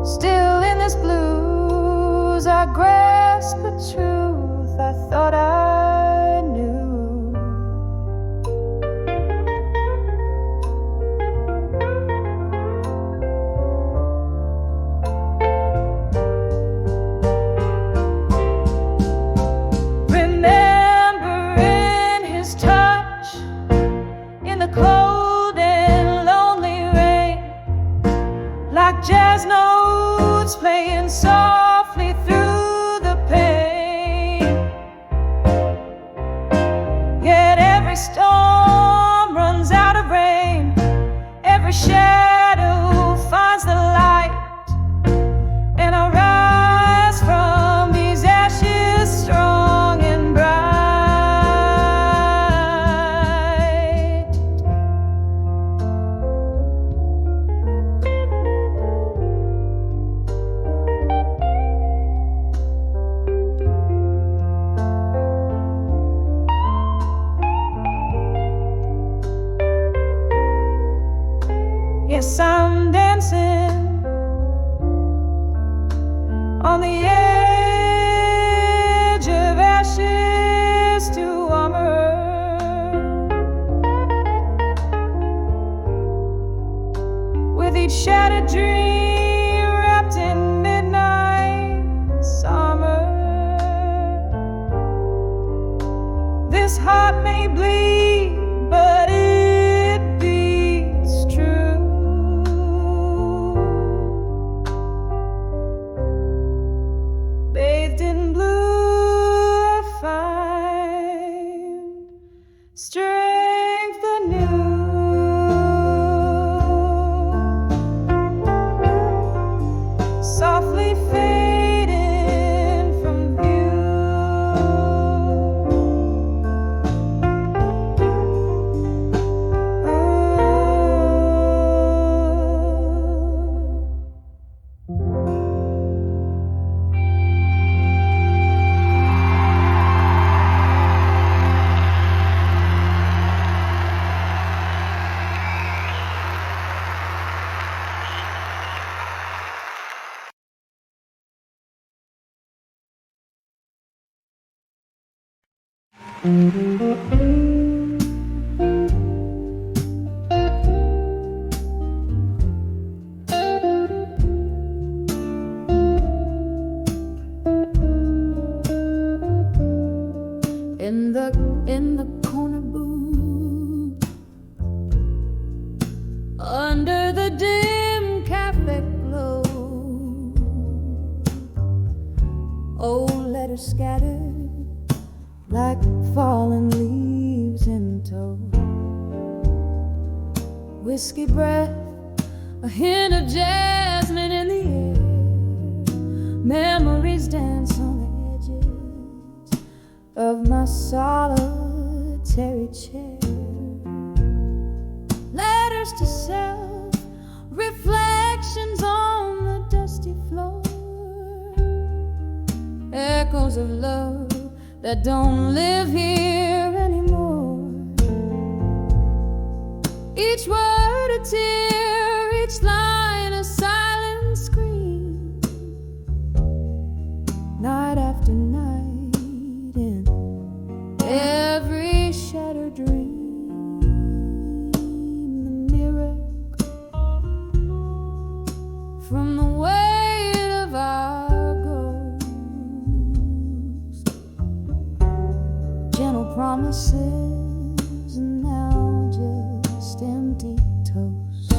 Still in this blues I grasp a truth I thought I knew. Remembering his touch in the cold and lonely rain, like jazz notes playing softly through the pain. Yet every storm runs out of rain, every shadow finds the light, and I rise from these ashes strong and bright. Yes, I'm dancing on the edge of ashes to armor. With each shattered dream wrapped in midnight summer. This heart may bleed, but it beats true. In the corner booth, under the dim cafe glow, old letters scattered like fallen leaves in tow. Whiskey breath, a hint of jasmine in the air. Memories dance on the edges of my solitary chair. Letters to self, reflections on the dusty floor. Echoes of love that don't live here anymore. Each word a tear, each line a silent scream. Night after night, in every shattered dream, the miracle from the weight of our ghosts. Gentle promises and now just empty toast.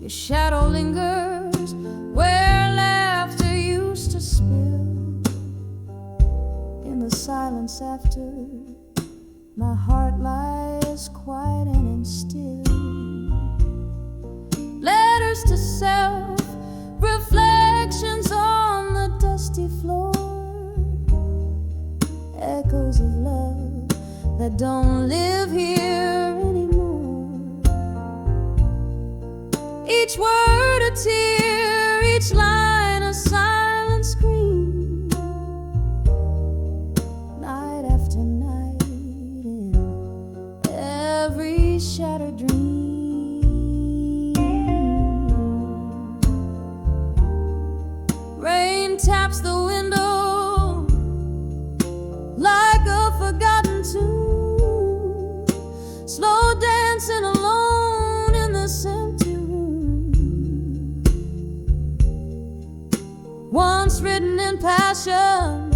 Your shadow lingers where laughter used to spill. In the silence after, my heart lies quiet and still. Letters to self, reflections on the dusty floor. Echoes of love that don't live here anymore. Each word a tear, each line a silent scream. Night after night, in every shattered dream. Rain taps the window like a forgotten tune, slow dancing alone in this empty room. Once written in passion,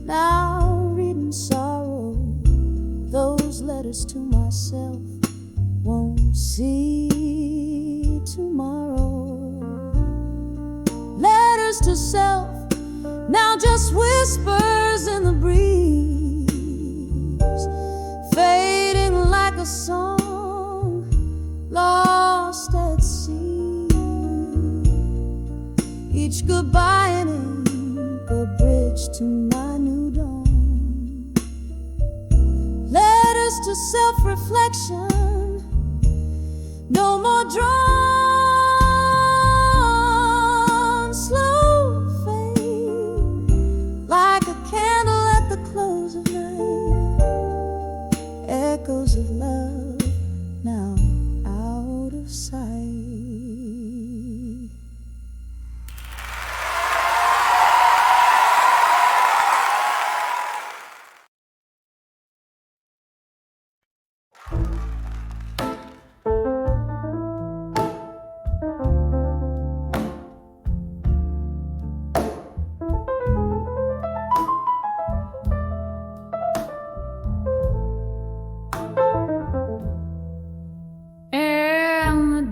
now reading sorrow. Those letters to myself won't see tomorrow. Letters to self, now just whispers in the breeze, fading like a song lost at sea. Each goodbye an ink, a bridge to my new dawn. Letters to self-reflection, no more drawn, slow fade, like a candle at the close of night. Echoes of love now out of sight.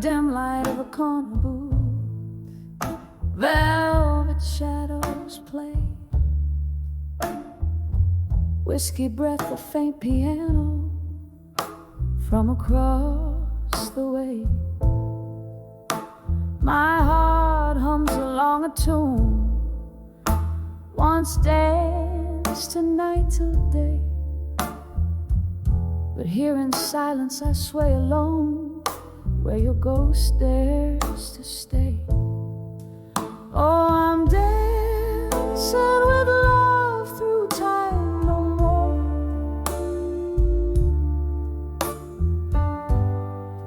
Dim light of a corner booth, velvet shadows play. Whiskey breath, a faint piano from across the way. My heart hums along a tune once danced tonight till day. But here in silence I sway alone, where your ghost dares to stay. Oh, I'm dancing with love through time no more,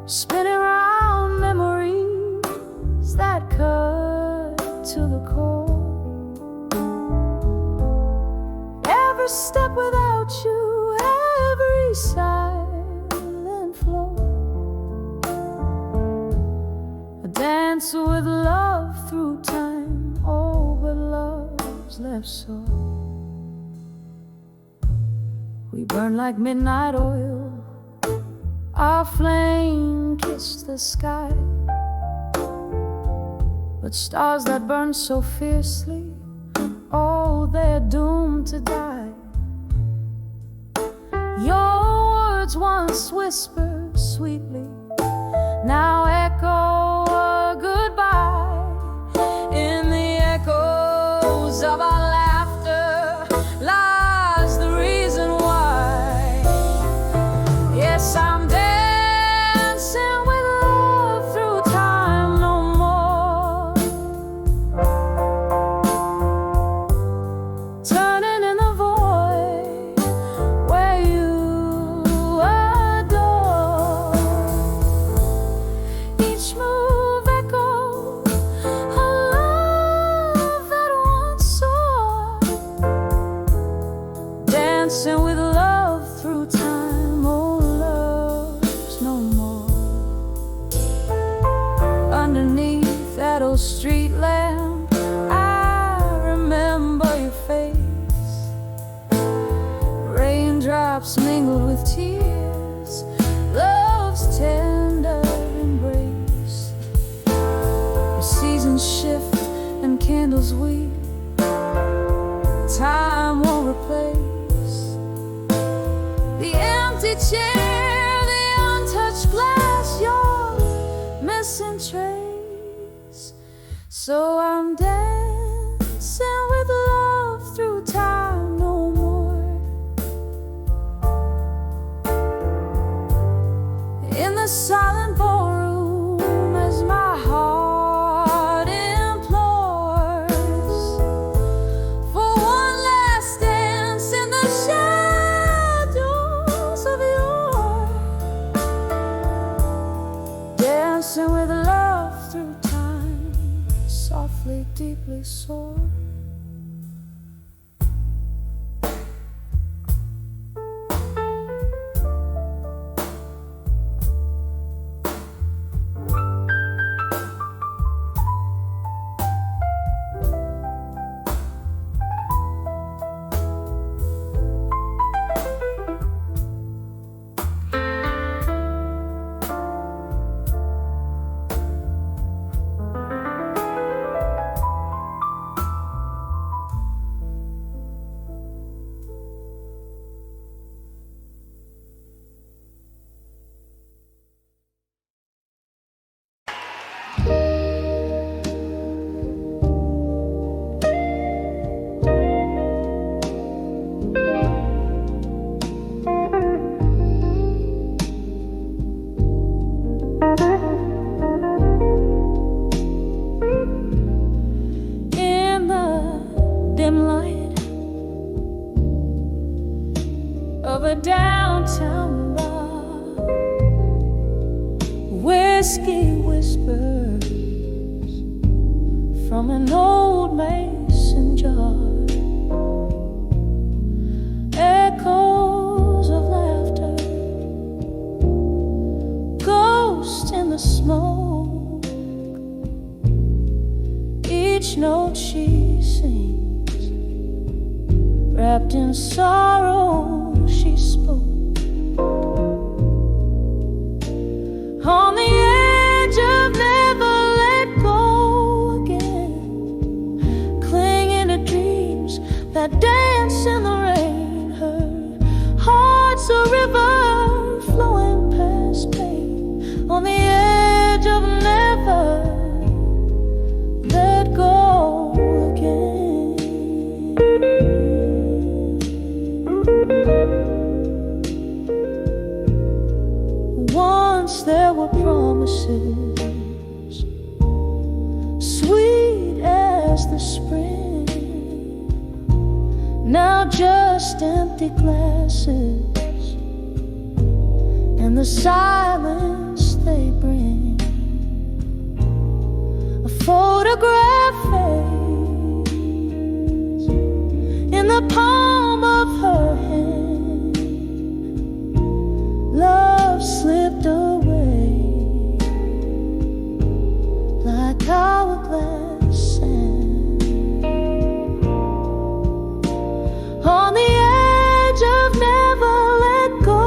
spinning around memories that cut to the core. Every dance with love through time. Oh, but love's left sore. We burn like midnight oil, our flame kissed the sky. But stars that burn so fiercely, oh, they're doomed to die. Your words once whispered sweetly now echo a goodbye. In the echoes of our laughter lies the reason why. Yes, I'm dancing with love through time no more, turning in the void where you adore. Each move echoed a love that once soared, dancing with love through time. Oh, love's no more. Underneath that old street lamp, I remember your face. Raindrops mingled with tears, love's tender embrace. The seasons shift and candles weep, time won't replace the empty chair, the untouched glass, your missing trace. So I'm dancing with love through time no more. In the silent ballroom as my heart implores for one last dance in the shadows of your dancing with love through time, softly, deeply sore. In the dim light of a downtown bar, whiskey whispers from an old mason jar, echoes of laughter, ghosts in the smoke. Each note she sings, wrapped in sorrow she spoke. On the edge of never let go again, clinging to dreams that dance in the rain. Her heart's a river flowing past pain. On the edge of never let go again. Once there were promises, sweet as the spring, now just empty glasses and the silence they bring. A photograph fades in the palm of her hand. Love slipped away like hourglass sand. On the edge of never let go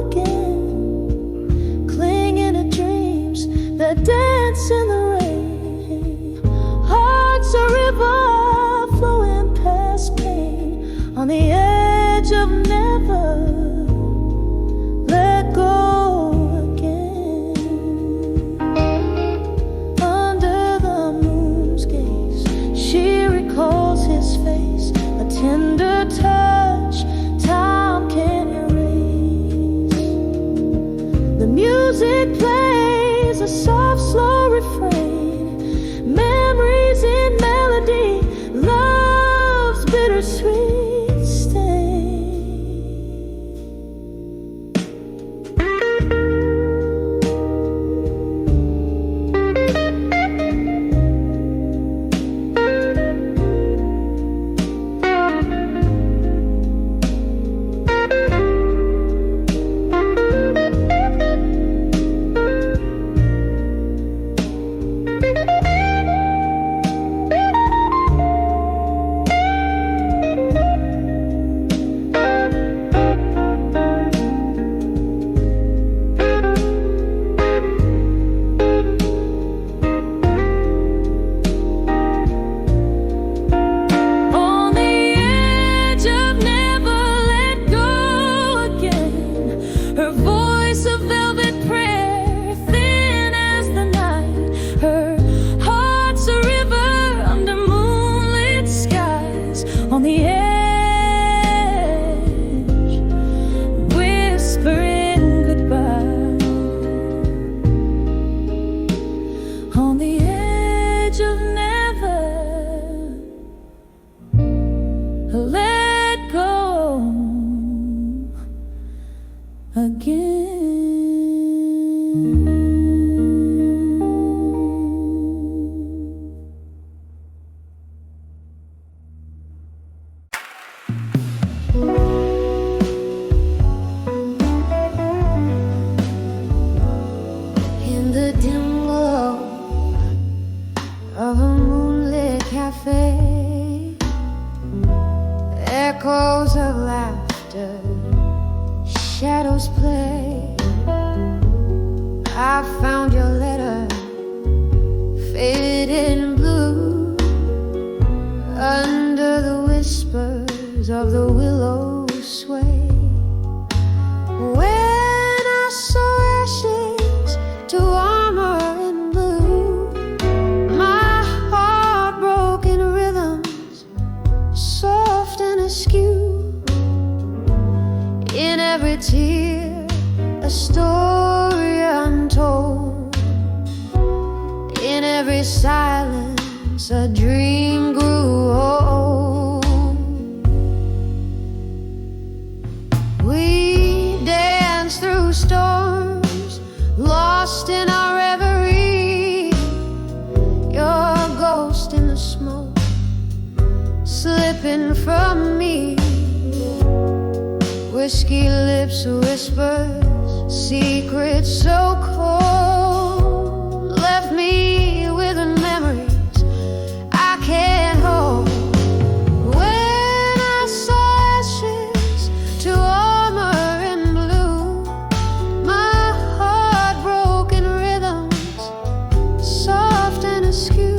again, clinging to dreams that dance in the rain. Heart's a river flowing past pain, on the edge of never let go again. Under the moon's gaze, she recalls his face, a tender touch time can't erase. The music plays a soft, slow refrain, memories in melody, love's bittersweet stain. On the edge, whispering goodbye. On the edge of never let go again. In the dim glow of a moonlit cafe, echoes of laughter, shadows play. I found your letter, faded in blue, under the whispers of the willow sway. When I saw ashes to armor in blue, my heart broke in rhythms soft and askew. In every tear, a story untold. In every silence, a dream grew old. We danced through storms, lost in our reverie. Your ghost in the smoke, slipping from me. Whiskey lips, whispers, secrets so cold, left me with memories I can't hold. When I saw ashes to armor in blue, my heart broke in rhythms soft and askew.